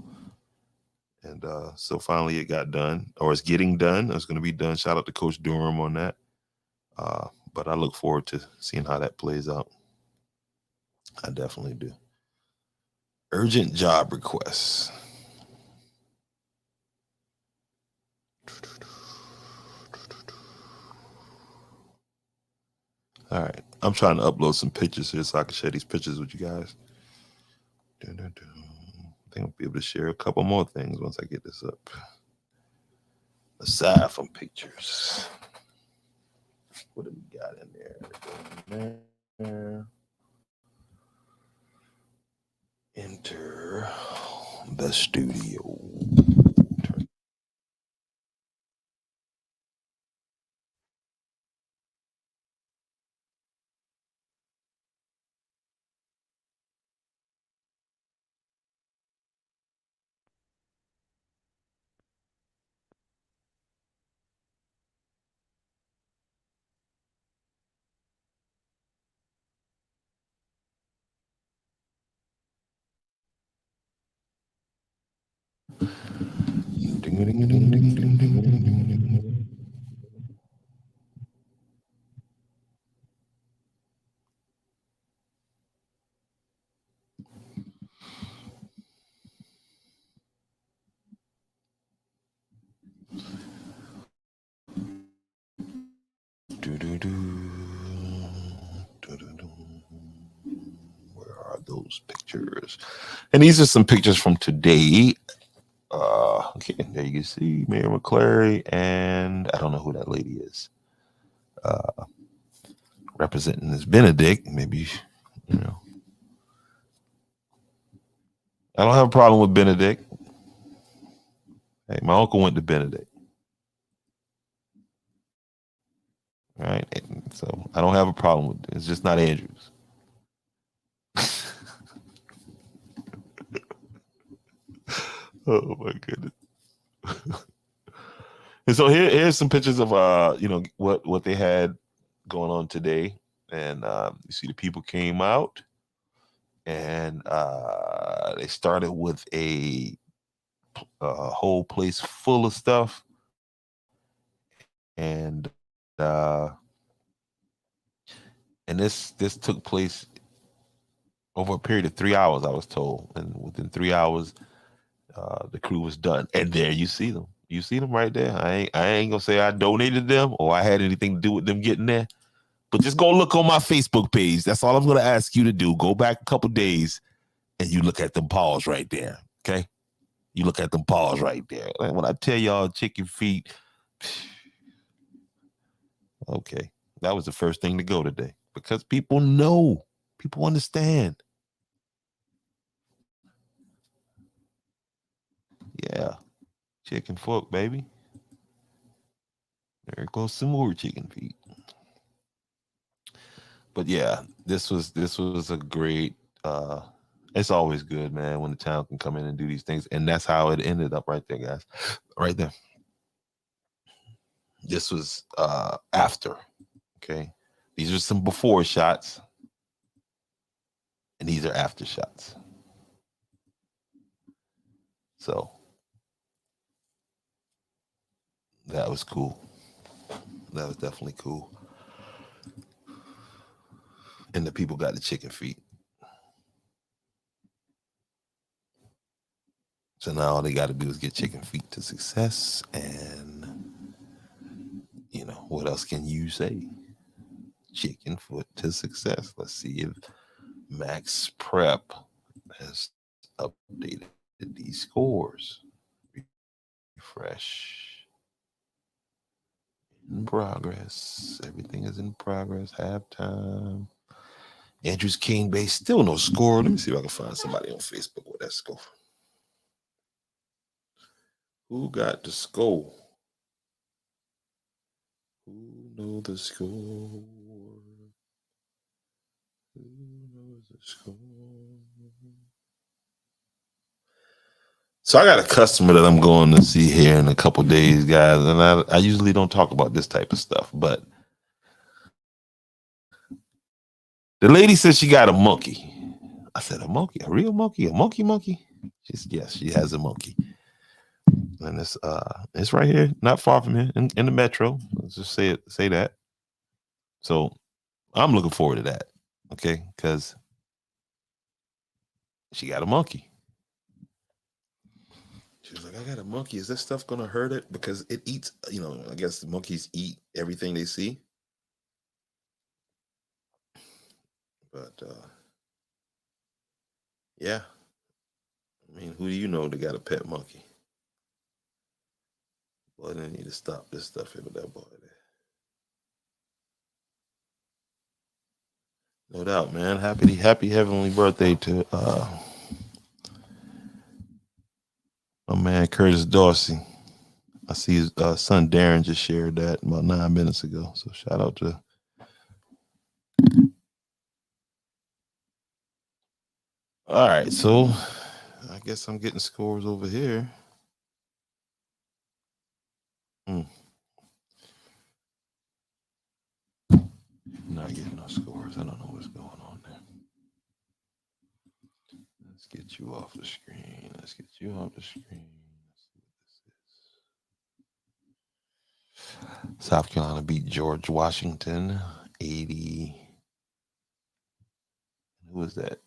And so finally it got done, or it's getting done. It's going to be done. Shout out to Coach Durham on that. But I look forward to seeing how that plays out. I definitely do. Urgent job requests. All right. I'm trying to upload some pictures here so I can share these pictures with you guys. Dun, dun, dun. I think I'll be able to share a couple more things once I get this up. Aside from pictures. What do we got in there? Enter the studio. Where are those pictures? And these are some pictures from today. Okay, there you can see Mayor McClary, and I don't know who that lady is. Representing this Benedict, maybe, you know. I don't have a problem with Benedict. Hey, my uncle went to Benedict. All right, and so I don't have a problem with it. It's just not Andrews. Oh my goodness. And so here's some pictures of what they had going on today. And you see the people came out, and they started with a whole place full of stuff. And this took place over a period of 3 hours, I was told. And within 3 hours, the crew was done. And there you see them. You see them right there. I ain't gonna say I donated them or I had anything to do with them getting there. But just go look on my Facebook page. That's all I'm gonna ask you to do. Go back a couple days and you look at them paws right there. Okay? You look at them paws right there. And when I tell y'all chicken feet, okay, that was the first thing to go today. Because people know. People understand. Yeah. Chicken fork, baby. There goes some more chicken feet. But yeah, this was a great it's always good, man, when the town can come in and do these things. And that's how it ended up right there, guys. Right there. This was after. Okay. These are some before shots. And these are after shots. So that was cool. That was definitely cool. And the people got the chicken feet. So now all they got to do is get chicken feet to success. And, you know, what else can you say? Chicken foot to success. Let's see if Max Prep has updated these scores. Refresh. In progress. Everything is in progress. Halftime. Andrews King Bay, still no score. Let me see if I can find somebody on Facebook with that score. Who got the score? Who knows the score? Who knows the score? So I got a customer that I'm going to see here in a couple days, guys. And I usually don't talk about this type of stuff, but the lady said she got a monkey. I said, a monkey? A real monkey? A monkey? She said, yes, she has a monkey. And it's right here, not far from here, in the metro. Let's just say that. So I'm looking forward to that, okay? Because she got a monkey. She was like, I got a monkey. Is this stuff gonna hurt it? Because it eats, I guess the monkeys eat everything they see. But yeah, I mean, who do you know that got a pet monkey? Boy, they need to stop this stuff here with that boy there. No doubt, man. Happy heavenly birthday to my man Curtis Dorsey. I see his son Darren just shared that about 9 minutes ago. So shout out to. All right, so I guess I'm getting scores over here. Not getting no scores. I don't know what's going on there. Let's get you off the screen. Let's get you off the screen. Let's see what this is. South Carolina beat George Washington 80. Who is that?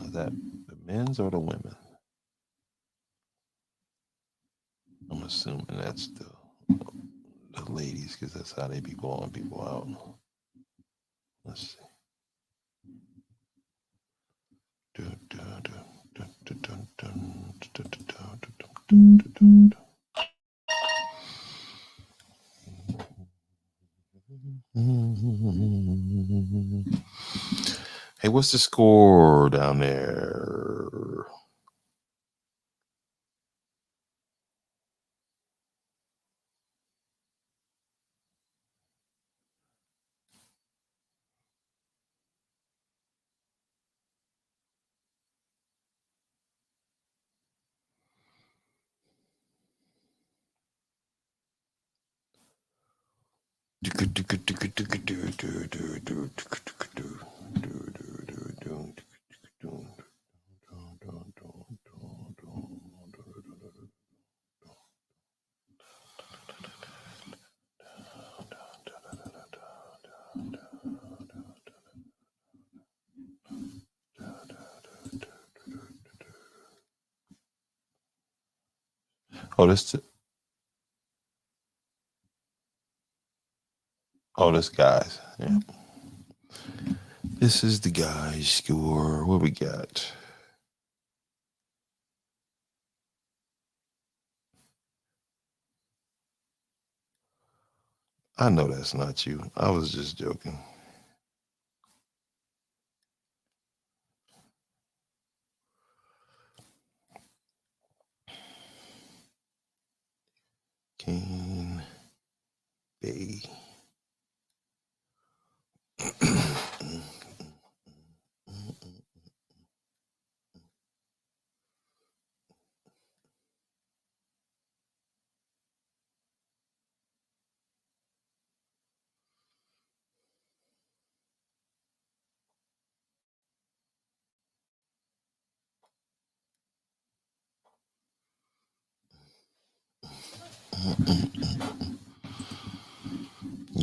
Is that the men's or the women? I'm assuming that's the ladies because that's how they be blowing people out. Let's see. Hey, what's the score down there? This guys. Yeah. This is the guys' score. What we got? I know that's not you. I was just joking. Kane Bay.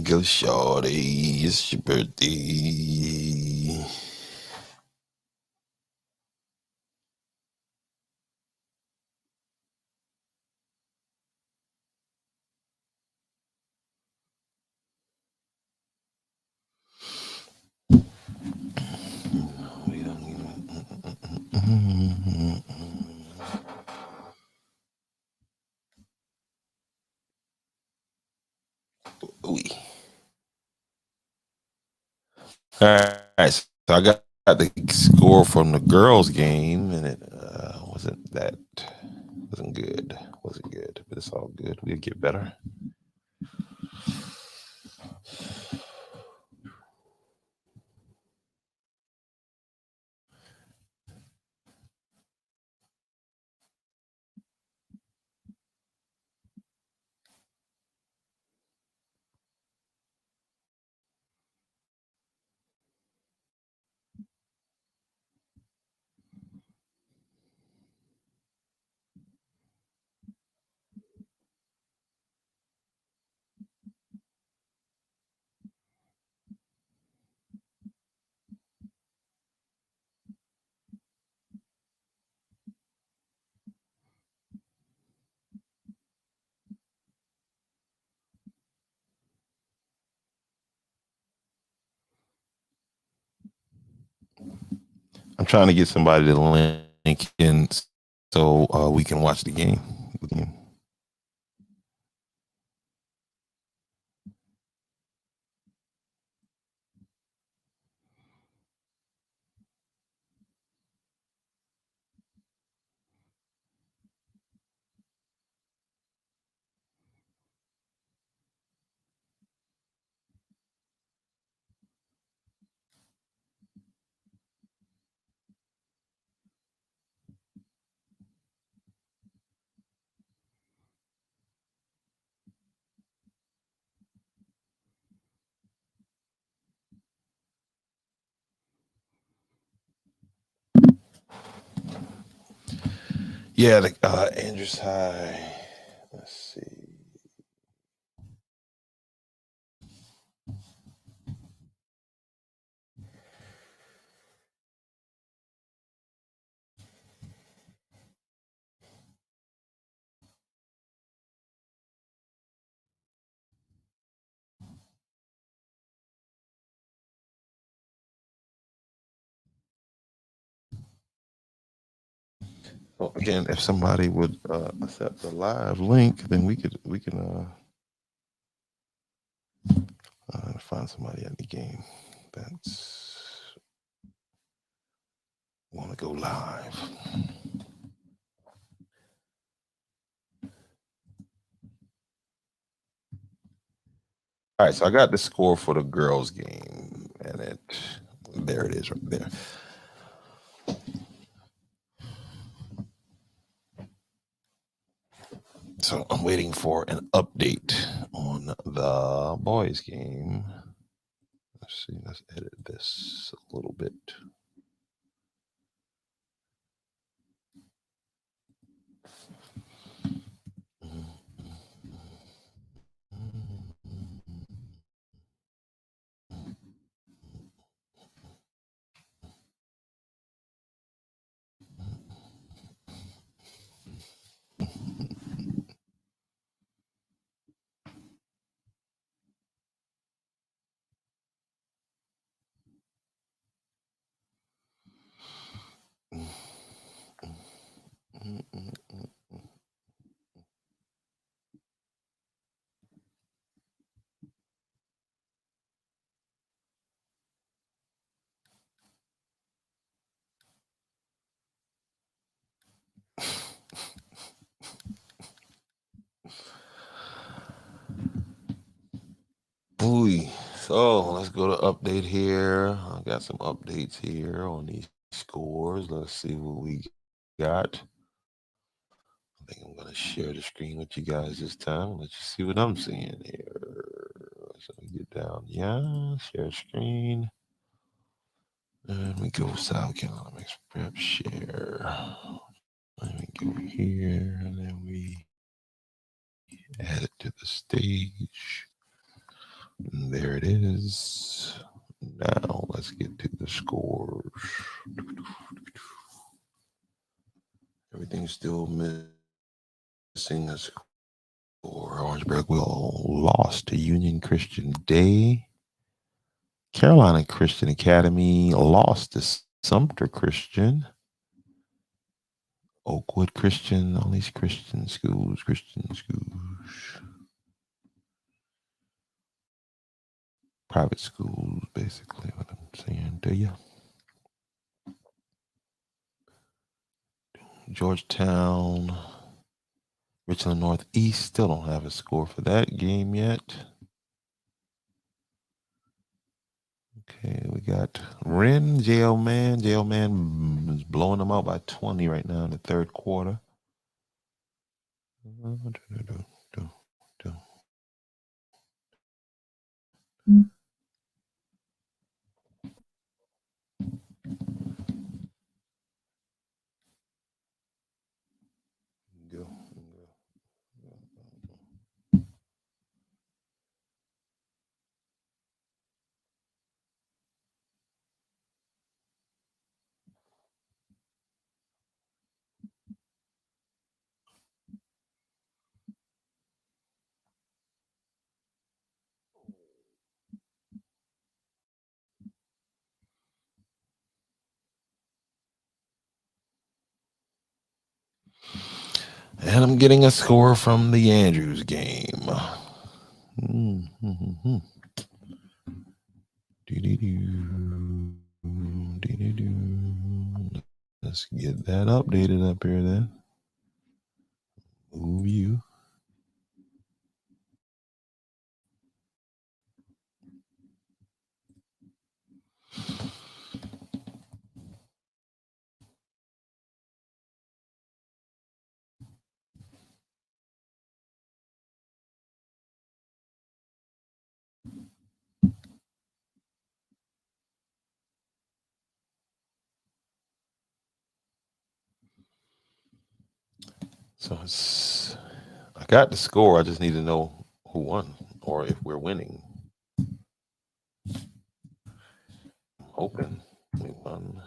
Go shorty, it's your birthday. All right, so I got the score from the girls' game, and it wasn't good. Wasn't good, but it's all good. We'll get better. I'm trying to get somebody to link in so we can watch the game. Yeah, the Andrews High. Let's see. Well, again, if somebody would accept the live link, then we can find somebody at the game that's want to go live. All right, so I got the score for the girls' game, and there it is right there. So I'm waiting for an update on the boys' game. Let's see. Let's edit this a little bit. Ooh, so let's go to update here. I got some updates here on these scores. Let's see what we got. I think I'm gonna share the screen with you guys this time. Let you see what I'm seeing here. So we get down, yeah, share screen. And we go South Carolina Mix Prep share. Let me go here, and then we add it to the stage. And there it is. Now let's get to the scores. Everything's still missing a score. Orangeburg will lost to Union Christian Day. Carolina Christian Academy lost to Sumter Christian. Oakwood Christian, all these Christian schools. Private schools, basically, what I'm saying to you. Georgetown, Richland Northeast, still don't have a score for that game yet. Okay, we got Ren, Jail Man. Jail Man is blowing them out by 20 right now in the third quarter. And I'm getting a score from the Andrews game. Mm-hmm. Let's get that updated up here then. Move you. So I got the score. I just need to know who won or if we're winning. I'm hoping we won.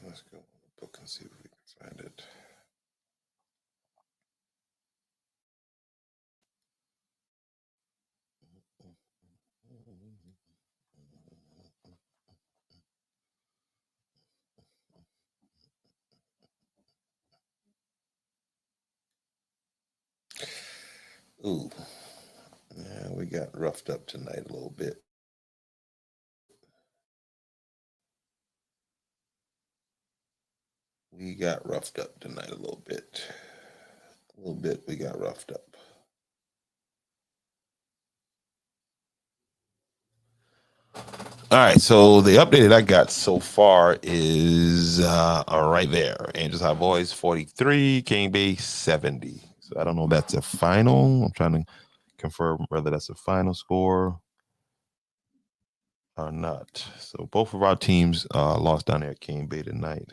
Let's go on the book and see if we can find it. Ooh, yeah, we got roughed up tonight a little bit. We got roughed up tonight a little bit. A little bit we got roughed up. All right, so the update that I got so far is right there. Angels High Boys 43, King Bay 70. So I don't know if that's a final. I'm trying to confirm whether that's a final score or not. So both of our teams lost down there at King Bay tonight.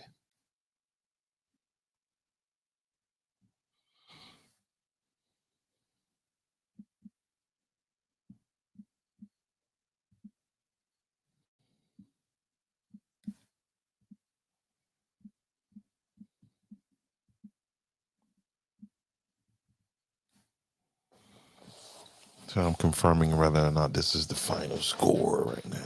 So I'm confirming whether or not this is the final score right now.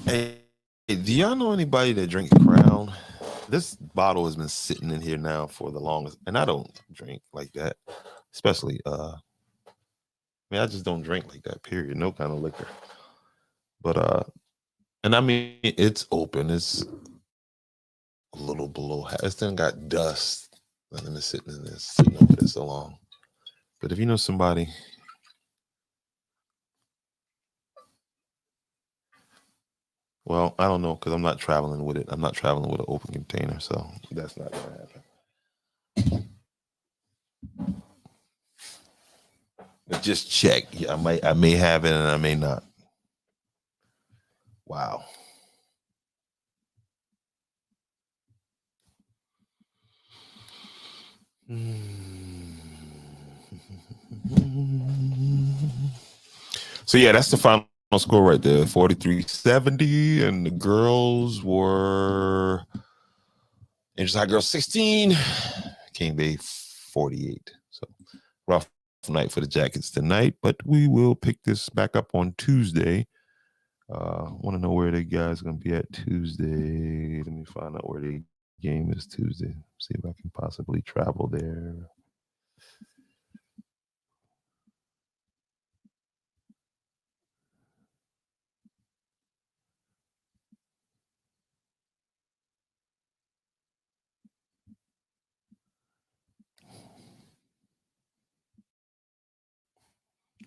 Hey, do y'all know anybody that drinks Crown? This bottle has been sitting in here now for the longest, and I don't drink like that, especially I just don't drink like that, period. No kind of liquor. But and I mean it's open, it's a little below half. It's done got dust and then it's sitting over there so long. But if you know somebody, well, I don't know, because I'm not traveling with it. I'm not traveling with an open container, so that's not gonna happen. But just check. Yeah, I may have it and I may not. Wow. So yeah, that's the final score right there, 43-70, and the girls were Angels High Girls 16, King Bay 48. So rough night for the Jackets tonight, but we will pick this back up on Tuesday. Want to know where the guys are going to be at Tuesday. Let me find out where the game is Tuesday. See if I can possibly travel there.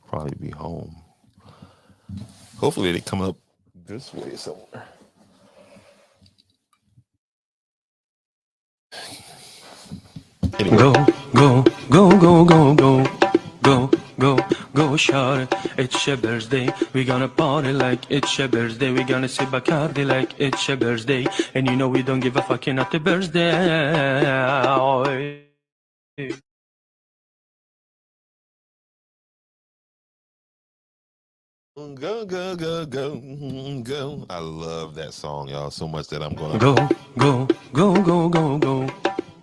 Probably be home. Hopefully they come up this way somewhere. Anyway. Go, go, go, go, go, go, go, go, go, shawty. It's your birthday. We gonna party like it's your birthday. We gonna sip Bacardi like it's your birthday. And you know we don't give a fucking at the birthday. Go, go, go, go, go. I love that song, y'all, so much that I'm going Go, go, go, go, go, go,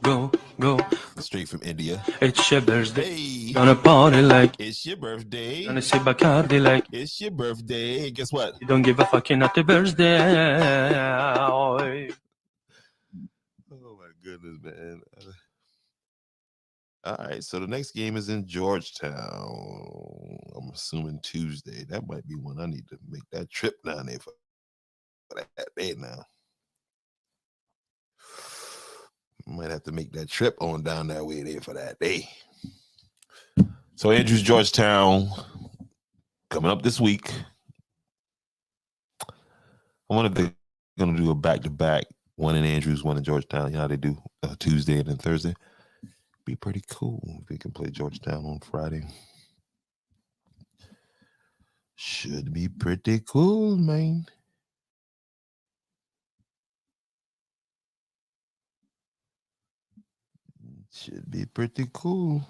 go, go. Straight from India. It's your birthday. Hey, Gonna party like it's your birthday. gonna sip Bacardi like It's your birthday. Guess what? you don't give a fucking at the birthday. Oh my goodness, man. All right, so the next game is in Georgetown. I'm assuming Tuesday. That might be when I need to make that trip down there for that day now. Might have to make that trip on down that way there for that day. So Andrews, Georgetown, coming up this week. I wonder if they're going to do a back-to-back, one in Andrews, one in Georgetown. You know how they do Tuesday and then Thursday. Be pretty cool if we can play Georgetown on Friday. Should be pretty cool, man. Should be pretty cool.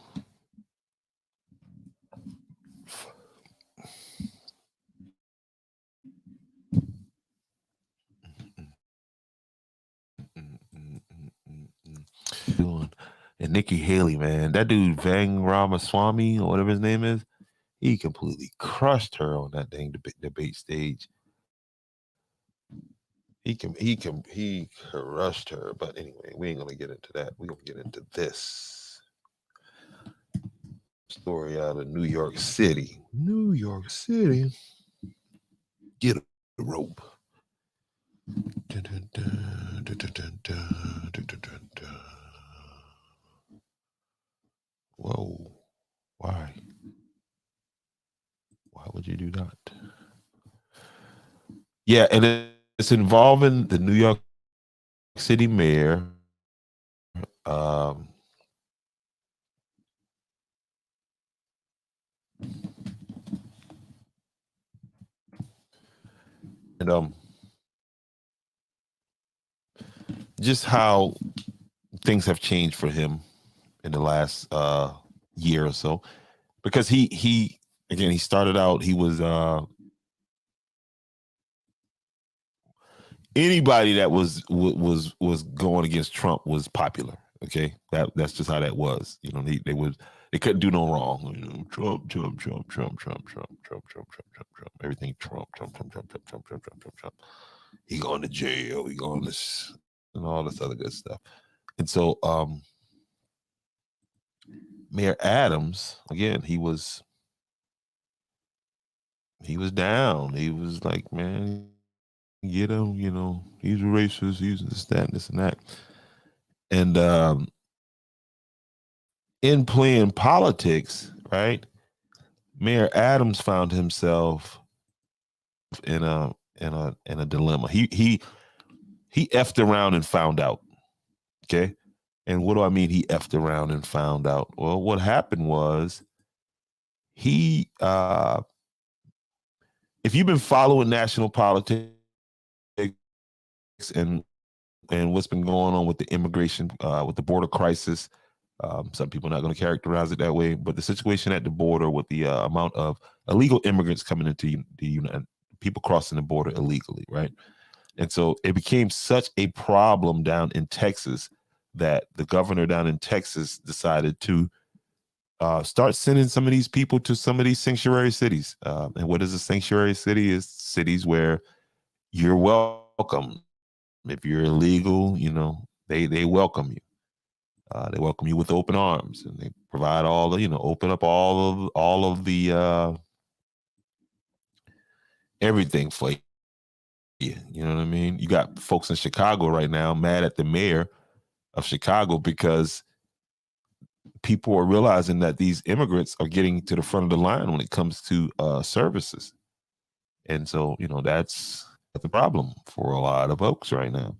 And Nikki Haley, man, that dude Vang Ramaswamy or whatever his name is, he completely crushed her on that dang debate stage. He crushed her. But anyway, we ain't gonna get into that. We're gonna get into this story out of New York City. New York City. Get a rope. Whoa. Why? Why would you do that? Yeah, and it's involving the New York City mayor. And just how things have changed for him in the last year or so, because he started out, he was anybody that was going against Trump was popular. Okay, that's just how that was. You know, they couldn't do no wrong. You know, Trump. Everything Trump. He going to jail. He going this and all this other good stuff. And so, Mayor Adams, again, he was down. He was like, man, get him, you know, he's a racist, he's this, that, and this and that. And in playing politics, right, Mayor Adams found himself in a dilemma. He effed around and found out. Okay. And what do I mean he effed around and found out? Well, what happened was if you've been following national politics and what's been going on with the immigration, with the border crisis, some people are not going to characterize it that way, but the situation at the border with the amount of illegal immigrants coming into the United, people crossing the border illegally, right? And so it became such a problem down in Texas that the governor down in Texas decided to start sending some of these people to some of these sanctuary cities. And what is a sanctuary city? Is cities where you're welcome. If you're illegal, you know, they welcome you. They welcome you with open arms, and they provide all the, you know, open up all of the everything for you. You know what I mean? You got folks in Chicago right now mad at the mayor of Chicago because people are realizing that these immigrants are getting to the front of the line when it comes to services. And so, that's the problem for a lot of folks right now.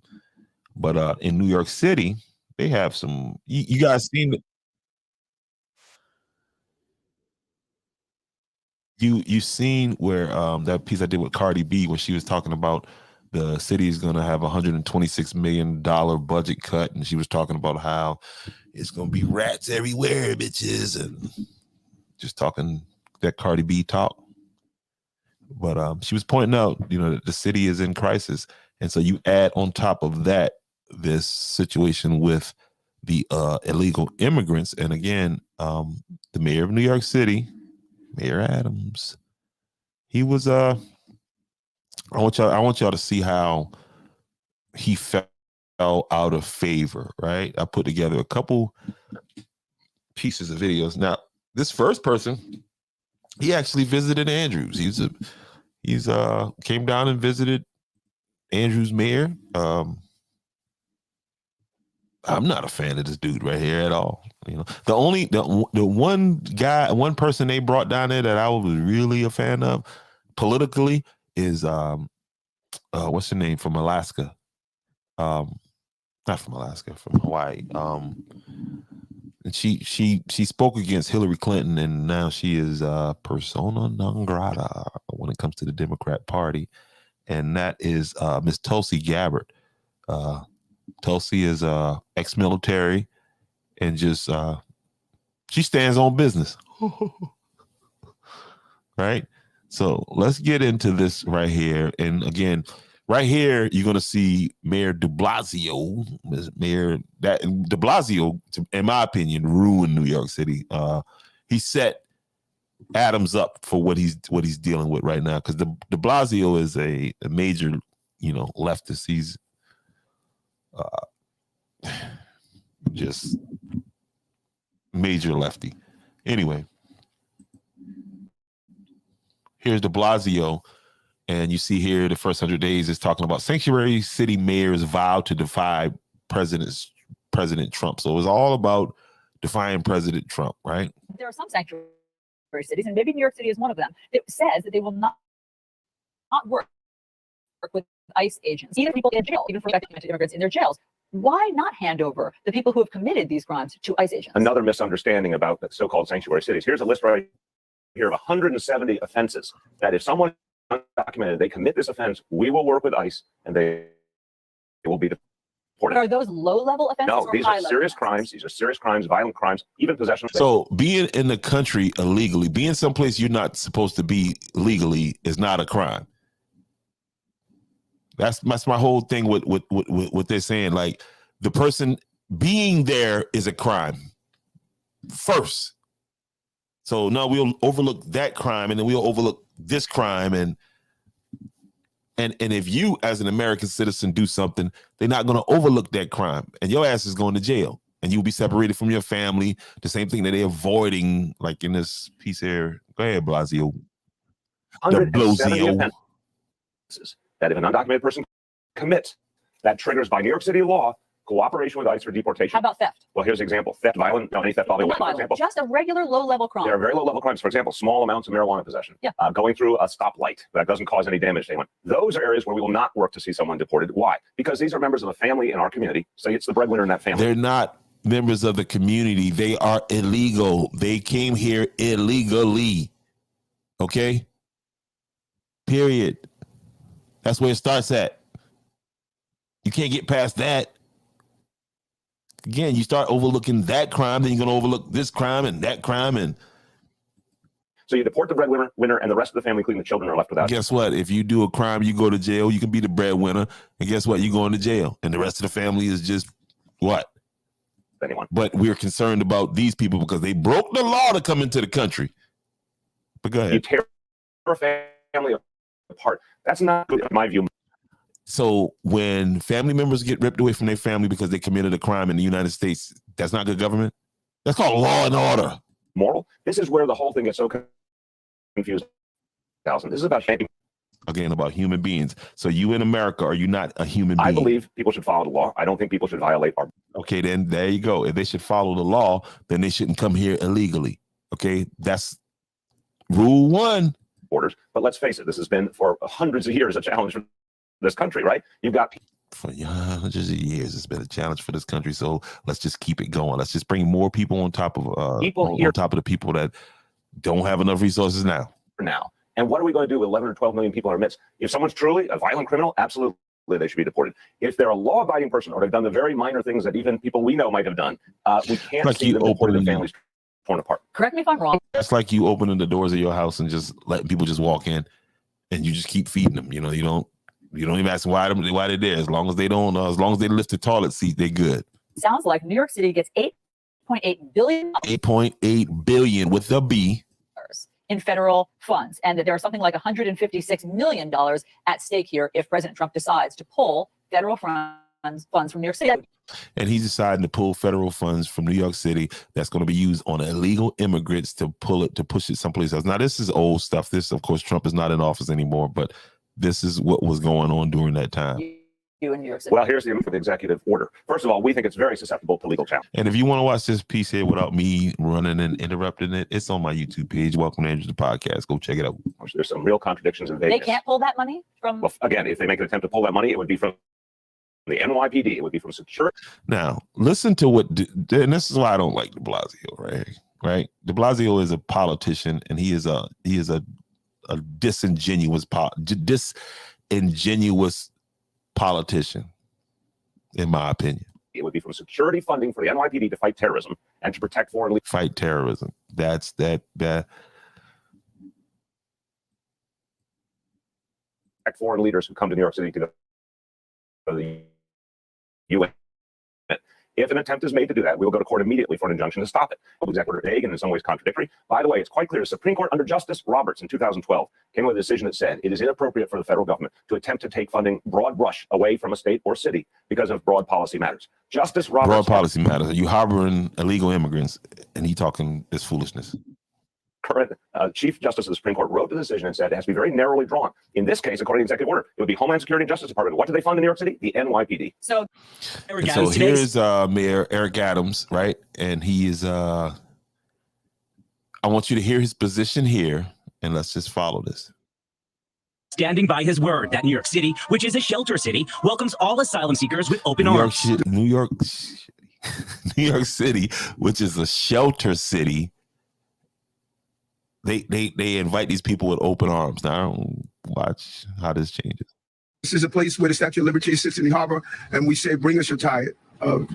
But in New York City, they have some, you guys seen it. You seen where that piece I did with Cardi B when she was talking about the city is going to have $126 million budget cut, and she was talking about how it's going to be rats everywhere, bitches, and just talking that Cardi B talk. But she was pointing out, that the city is in crisis, and so you add on top of that this situation with the illegal immigrants, and again, the mayor of New York City, Mayor Adams, he was I want y'all to see how he fell out of favor, right? I put together a couple pieces of videos. Now, this first person, he actually visited Andrews. He's came down and visited Andrews mayor. I'm not a fan of this dude right here at all. The one person they brought down there that I was really a fan of politically is what's her name from Alaska? Not from Alaska, from Hawaii. And she spoke against Hillary Clinton, and now she is persona non grata when it comes to the Democrat Party, and that is Miss Tulsi Gabbard. Tulsi is ex-military, and just she stands on business. Right? So let's get into this right here. And again, right here, you're going to see Mayor de Blasio. De Blasio, in my opinion, ruined New York City. He set Adams up for what he's dealing with right now, because de Blasio is a major, leftist. He's just major lefty. Anyway, here's de Blasio, and you see here the first 100 days is talking about sanctuary city mayors vow to defy President Trump. So it was all about defying President Trump, right? There are some sanctuary cities, and maybe New York City is one of them, that says that they will not work with ICE agents, even people in jail, even for documented immigrants in their jails. Why not hand over the people who have committed these crimes to ICE agents? Another misunderstanding about the so-called sanctuary cities. Here's a list right here of 170 offenses that if someone is undocumented, they commit this offense, we will work with ICE and they will be deported. But are those low-level offenses? No, these are serious crimes. These are serious crimes, violent crimes, even possession. So being in the country illegally, being someplace you're not supposed to be legally is not a crime. That's my whole thing with what they're saying. Like, the person being there is a crime first. So now we'll overlook that crime, and then we'll overlook this crime, and if you as an American citizen do something, they're not going to overlook that crime, and your ass is going to jail, and you'll be separated from your family. The same thing that they're avoiding, like in this piece here. Go ahead, Blasio. De Blasio. That if an undocumented person commits, that triggers by New York City law cooperation with ICE for deportation. How about theft? Well, here's an example. Theft, violent, any theft, for example. Just a regular low-level crime. There are very low-level crimes. For example, small amounts of marijuana possession. Yeah. Going through a stoplight that doesn't cause any damage to anyone. Those are areas where we will not work to see someone deported. Why? Because these are members of a family in our community. Say it's the breadwinner in that family. They're not members of the community. They are illegal. They came here illegally. Okay? Period. That's where it starts at. You can't get past that. Again, you start overlooking that crime, then you're going to overlook this crime and that crime. And so you deport the breadwinner and the rest of the family, including the children, are left without. Guess what? If you do a crime, you go to jail. You can be the breadwinner. And guess what? You're going to jail. And the rest of the family is just what? Anyone. But we're concerned about these people because they broke the law to come into the country. But go ahead. You tear a family apart. That's not good, in my view. So when family members get ripped away from their family because they committed a crime in the United States, that's not good government? That's called law and order. Moral. This is where the whole thing gets so confused. This is about shaping again, about human beings. So you in America, are you not a human being? I believe people should follow the law. I don't think people should violate our. Okay, then there you go. If they should follow the law, then they shouldn't come here illegally. Okay, that's rule one. Borders. But let's face it, this has been for hundreds of years a challenge for this country, right? You've got For hundreds of years, it's been a challenge for this country. So let's just keep it going. Let's just bring more people on top of People here- on top of the people that don't have enough resources now. now. And what are we going to do with 11 or 12 million people in our midst? If someone's truly a violent criminal, absolutely they should be deported. If they're a law-abiding person or they've done the very minor things that even people we know might have done, we can't Like see you them deported and opening- families torn apart. Correct me if I'm wrong. That's like you opening the doors of your house and just letting people just walk in, and you just keep feeding them. You know, you don't even ask them why they're there. As long as they don't, as long as they lift the toilet seat, they're good. Sounds like New York City gets $8.8 billion 8.8 billion with the B. in federal funds, and that there are something like $156 million at stake here if President Trump decides to pull federal funds from New York City. And he's deciding to pull federal funds from New York City that's going to be used on illegal immigrants to push it someplace else. Now, this is old stuff. This, of course, Trump is not in office anymore, but this is what was going on during that time. You in New York City. Well, here's the for the executive order. First of all, we think it's very susceptible to legal challenge. And if you want to watch this piece here without me running and interrupting it, it's on my YouTube page. Welcome to Andrews the Podcast. Go check it out. There's some real contradictions in They Vegas. can't pull that money from. Well, again, if they make an attempt to pull that money, it would be from the NYPD. It would be from security. Now, listen to what, and this is why I don't like de Blasio, right? De Blasio is a politician, and he is a disingenuous politician, in my opinion. It would be from security funding for the NYPD to fight terrorism and to protect foreign fight terrorism. That's that. Protect foreign leaders who come to New York City to go to the UN. If an attempt is made to do that, we will go to court immediately for an injunction to stop it. Executive order vague and in some ways contradictory. By the way, it's quite clear the Supreme Court under Justice Roberts in 2012 came with a decision that said it is inappropriate for the federal government to attempt to take funding broad brush away from a state or city because of broad policy matters. Justice Roberts. Broad policy matters. You harboring illegal immigrants, and he talking this foolishness. Current Chief Justice of the Supreme Court wrote the decision and said it has to be very narrowly drawn. In this case, according to the executive order, it would be Homeland Security and Justice Department. What do they fund in New York City? The NYPD. So, And so here's Mayor Eric Adams, right? And he is, I want you to hear his position here, and let's just follow this. Standing by his word that New York City, which is a shelter city, welcomes all asylum seekers with open arms. New York City, which is a shelter city, they invite these people with open arms. Now, watch how this changes. This is a place where the Statue of Liberty sits in the harbor, and we say, bring us your tide.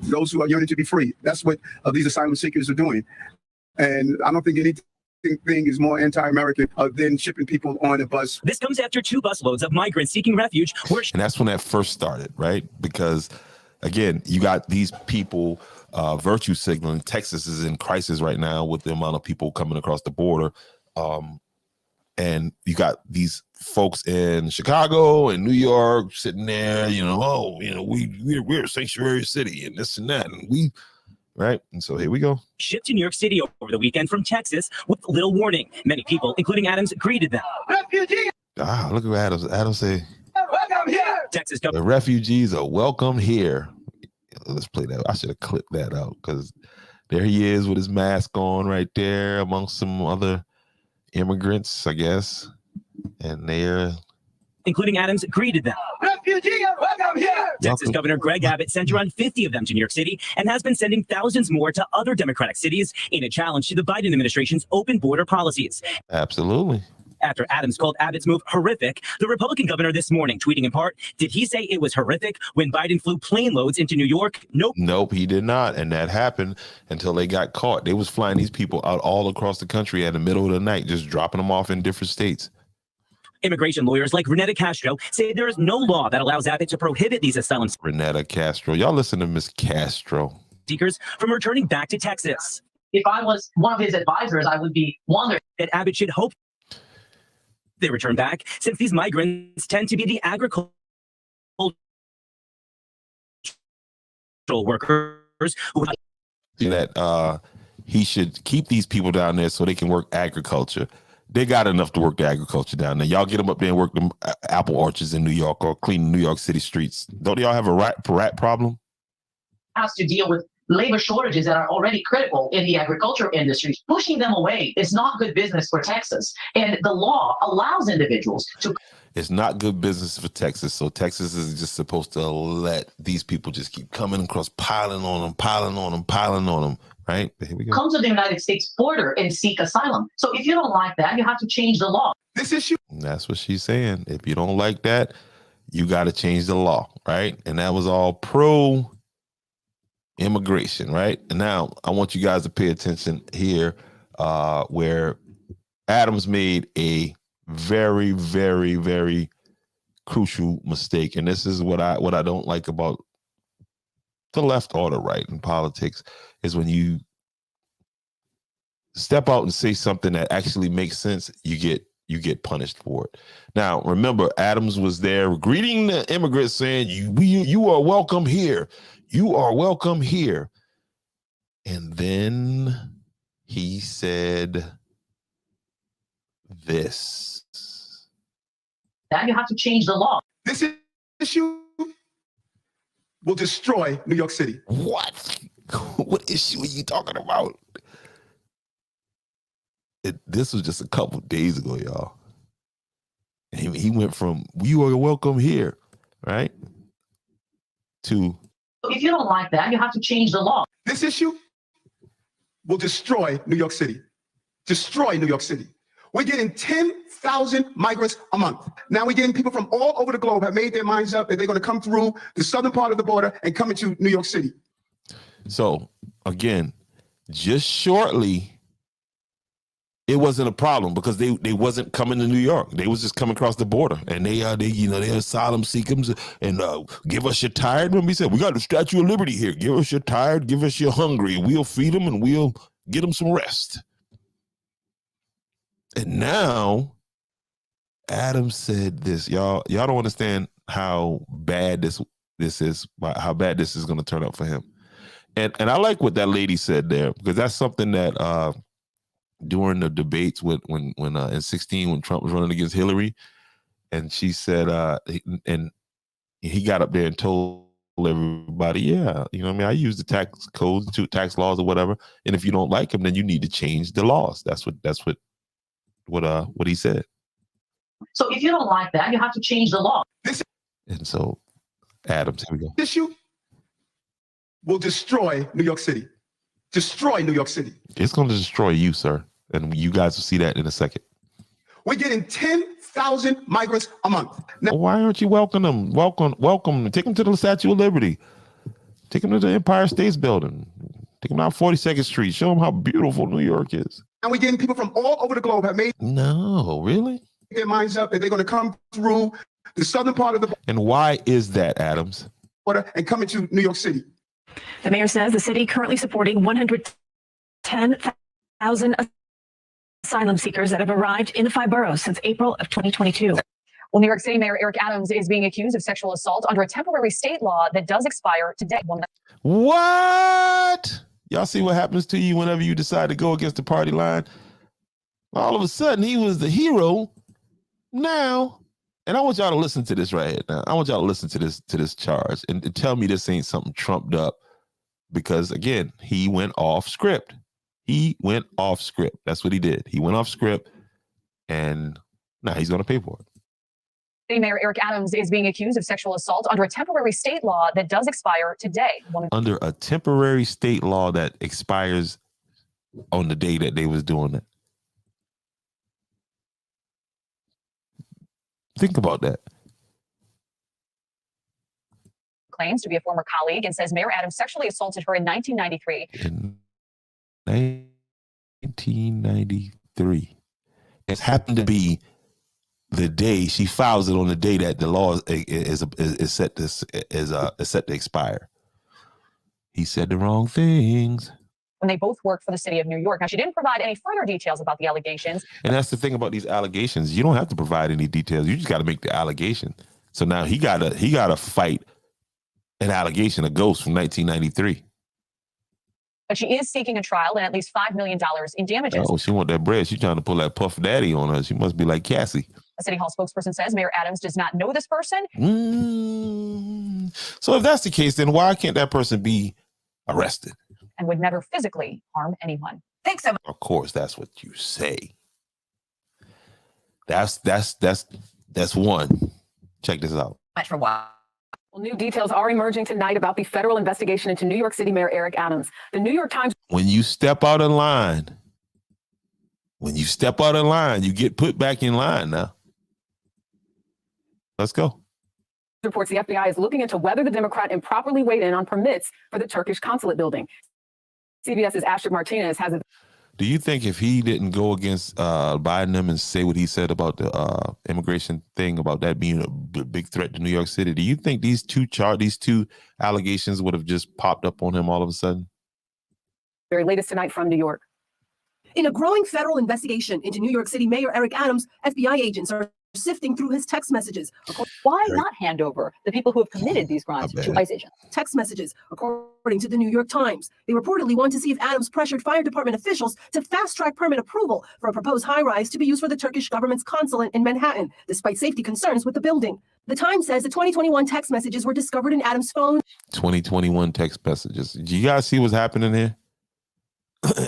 Those who are yearning to be free. That's what these asylum seekers are doing. And I don't think anything is more anti-American than shipping people on a bus. This comes after 2 busloads of migrants seeking refuge were. And that's when that first started, right? Because, again, you got these people virtue signaling. Texas is in crisis right now with the amount of people coming across the border. And you got these folks in Chicago and New York sitting there, we're a sanctuary city and this and that. And right. And so here we go. Shipped to New York City over the weekend from Texas with little warning. Many people, including Adams, greeted them. Refugees! Look at Adams. Adams say, welcome here! Texas the refugees are welcome here. Let's play that. I should have clipped that out because there he is with his mask on right there amongst some other immigrants, I guess. And they're including Adams, greeted them. Refugees, welcome here! Texas Governor Greg Abbott sent around 50 of them to New York City and has been sending thousands more to other Democratic cities in a challenge to the Biden administration's open border policies. Absolutely. After Adams called Abbott's move horrific, the Republican governor this morning, tweeting in part, did he say it was horrific when Biden flew plane loads into New York? Nope, he did not. And that happened until they got caught. They was flying these people out all across the country in the middle of the night, just dropping them off in different states. Immigration lawyers like Renetta Castro say there is no law that allows Abbott to prohibit these asylum Renetta Castro. Y'all listen to Miss Castro. Seekers from returning back to Texas. If I was one of his advisors, I would be wondering that Abbott should hope they return back, since these migrants tend to be the agricultural workers who that he should keep these people down there so they can work agriculture. They got enough to work the agriculture down there. Y'all get them up there and work them apple orchards in New York or clean New York City streets. Don't y'all have a rat problem? Has to deal with labor shortages that are already critical in the agriculture industry. Pushing them away is not good business for Texas. And the law allows individuals to. It's not good business for Texas. So Texas is just supposed to let these people just keep coming across, piling on them, right? Here we go. Come to the United States border and seek asylum. So if you don't like that, you have to change the law. This issue. That's what she's saying. If you don't like that, you got to change the law, right? And that was all pro immigration, right? And now I want you guys to pay attention here, where Adams made a very, very, very crucial mistake. And this is what I don't like about the left or the right in politics, is when you step out and say something that actually makes sense, you get punished for it. Now, remember, Adams was there greeting the immigrants, saying, you are welcome here. You are welcome here. And then he said this. That you have to change the law. This issue will destroy New York City. What? What issue are you talking about? This was just a couple days ago, y'all. He went from "you are welcome here," right, to if you don't like that, you have to change the law. This issue will destroy New York City. Destroy New York City. We're getting 10,000 migrants a month. Now we're getting people from all over the globe have made their minds up that they're going to come through the southern part of the border and come into New York City. So again, just shortly, it wasn't a problem because they wasn't coming to New York. They was just coming across the border, and they asylum seekers and give us your tired. Remember, he said, we got the Statue of Liberty here. Give us your tired, give us your hungry. We'll feed them and we'll get them some rest. And now Adams said this. Y'all don't understand how bad this is, how bad this is going to turn out for him. And I like what that lady said there, because that's something that during the debates when in 2016 when Trump was running against Hillary, and she said and he got up there and told everybody, yeah, I use the tax codes, tax laws or whatever, and if you don't like them, then you need to change the laws. That's what he said. So if you don't like that, you have to change the law. And so Adams, here we go. This issue will destroy New York City. Destroy New York City. It's going to destroy you, sir. And you guys will see that in a second. We're getting 10,000 migrants a month. Now, why aren't you welcoming them? Welcome. Take them to the Statue of Liberty. Take them to the Empire State Building. Take them down 42nd Street. Show them how beautiful New York is. And we're getting people from all over the globe have made their minds up that they're going to come through the southern part of the And why is that, Adams? border and come into New York City. The mayor says the city currently supporting 110,000 asylum seekers that have arrived in the 5 boroughs since April of 2022. Well, New York City Mayor Eric Adams is being accused of sexual assault under a temporary state law that does expire today. What? Y'all see what happens to you whenever you decide to go against the party line? All of a sudden, he was the hero now. And I want y'all to listen to this right here now. I want y'all to listen to this charge and tell me this ain't something trumped up, because again, he went off script. He went off script. That's what he did. He went off script, and now he's going to pay for it. City Mayor Eric Adams is being accused of sexual assault under a temporary state law that does expire today. Under a temporary state law that expires on the day that they was doing it. Think about that. Claims to be a former colleague and says Mayor Adams sexually assaulted her in 1993. In 1993. It happened to be the day she files it, on the day that the law is set to expire. He said the wrong things. When they both worked for the city of New York. Now, she didn't provide any further details about the allegations. And that's the thing about these allegations. You don't have to provide any details. You just got to make the allegation. So now he gotta fight an allegation, a ghost from 1993. but she is seeking a trial and at least $5 million in damages. Oh, she want that bread. She trying to pull that Puff Daddy on her. She must be like Cassie. A City Hall spokesperson says Mayor Adams does not know this person. So if that's the case, then why can't that person be arrested? And would never physically harm anyone. Thanks so much. Of course, that's what you say. That's one. Check this out. For why. Well, new details are emerging tonight about the federal investigation into New York City Mayor Eric Adams. The New York Times. When you step out of line, you get put back in line now. Let's go. Reports the FBI is looking into whether the Democrat improperly weighed in on permits for the Turkish consulate building. CBS's Astrid Martinez has a. Do you think if he didn't go against Biden and say what he said about the immigration thing, about that being a big threat to New York City, do you think these two allegations would have just popped up on him all of a sudden? Very latest tonight from New York. In a growing federal investigation into New York City Mayor Eric Adams, FBI agents are sifting through his text messages. Why not hand over the people who have committed these crimes to ICE agents? Text messages, according to the New York Times. They reportedly want to see if Adams pressured fire department officials to fast-track permit approval for a proposed high-rise to be used for the Turkish government's consulate in Manhattan, despite safety concerns with the building. The Times says the 2021 text messages were discovered in Adams' phone. 2021 text messages. Do you guys see what's happening here?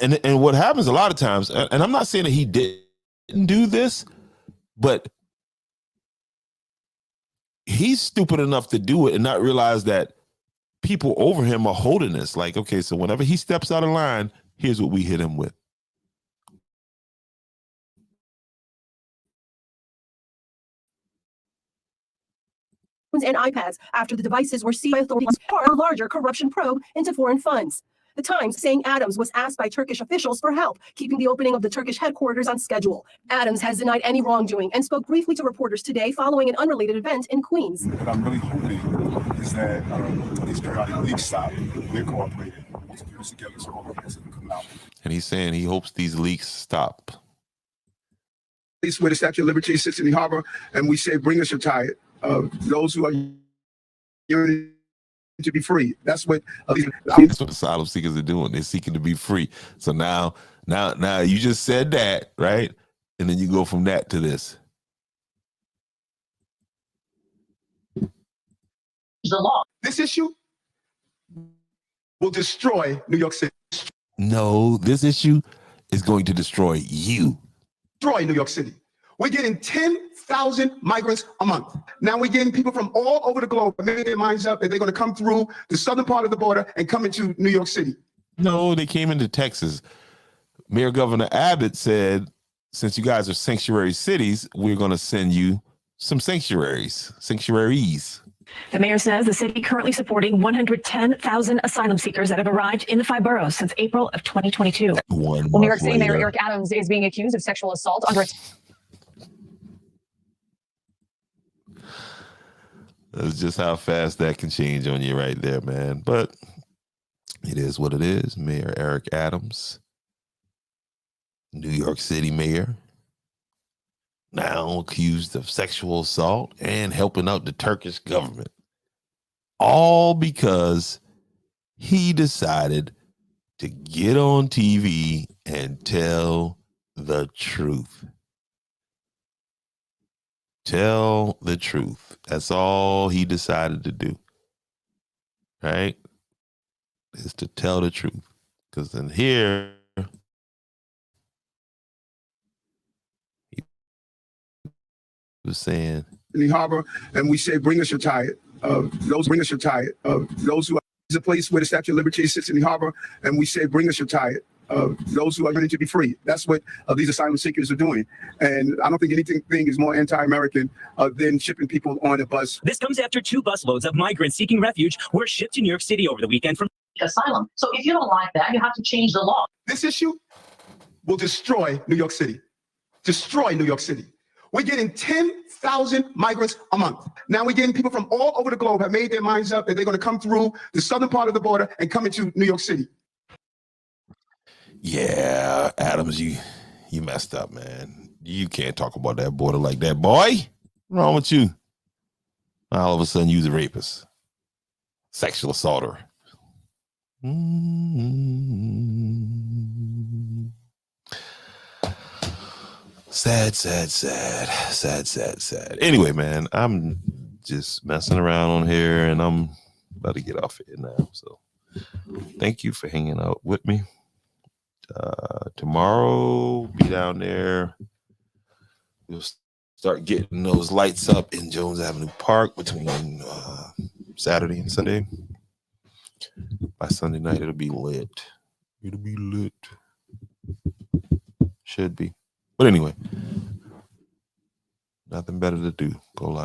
And what happens a lot of times, and I'm not saying that he didn't do this, but he's stupid enough to do it and not realize that people over him are holding this. Like, okay, so whenever he steps out of line, here's what we hit him with. And iPads after the devices were seized by authorities as part of a larger corruption probe into foreign funds. The Times saying Adams was asked by Turkish officials for help keeping the opening of the Turkish headquarters on schedule. Adams has denied any wrongdoing and spoke briefly to reporters today following an unrelated event in Queens. What I'm really hoping is that these periodic leaks stop. We're cooperating. We can do this together so all of us can come out. And he's saying he hopes these leaks stop. Place where the Statue of Liberty sits in the harbor, and we say, bring us your tide. Those who are yearning to be free. That's what the asylum seekers are doing. They're seeking to be free. So now you just said that, right? And then you go from that to this. The law. This issue will destroy New York City. No, this issue is going to destroy you. Destroy New York City. We're getting 10,000 migrants a month. Now we're getting people from all over the globe making their minds up that they're going to come through the southern part of the border and come into New York City. No, they came into Texas. Mayor Governor Abbott said, since you guys are sanctuary cities, we're going to send you some sanctuaries. The mayor says the city currently supporting 110,000 asylum seekers that have arrived in the 5 boroughs since April of 2022. Well, New York City Mayor Eric Adams is being accused of sexual assault under its. That's just how fast that can change on you right there, man. But it is what it is. Mayor Eric Adams, New York City mayor, now accused of sexual assault and helping out the Turkish government. All because he decided to get on TV and tell the truth. Tell the truth. That's all he decided to do. Right? Is to tell the truth. Because in here, he was saying in the harbor, and we say, bring us your tide. Bring us your tide. Those who are, is a place where the Statue of Liberty sits in the harbor, and we say, bring us your tide. Those who are ready to be free. That's what these asylum seekers are doing. And I don't think anything is more anti-American than shipping people on a bus. This comes after 2 busloads of migrants seeking refuge were shipped to New York City over the weekend from asylum. So if you don't like that, you have to change the law. This issue will destroy New York City. Destroy New York City. We're getting 10,000 migrants a month. Now we're getting people from all over the globe have made their minds up that they're going to come through the southern part of the border and come into New York City. Yeah, Adams, you messed up, man. You can't talk about that border like that, boy. What's wrong with you? All of a sudden, you're a rapist, sexual assaulter. Sad. Anyway, man, I'm just messing around on here and I'm about to get off here now. So thank you for hanging out with me. Tomorrow, be down there. We'll start getting those lights up in Jones Avenue Park between Saturday and Sunday. By Sunday night, it'll be lit. Should be. But anyway, nothing better to do. Go live.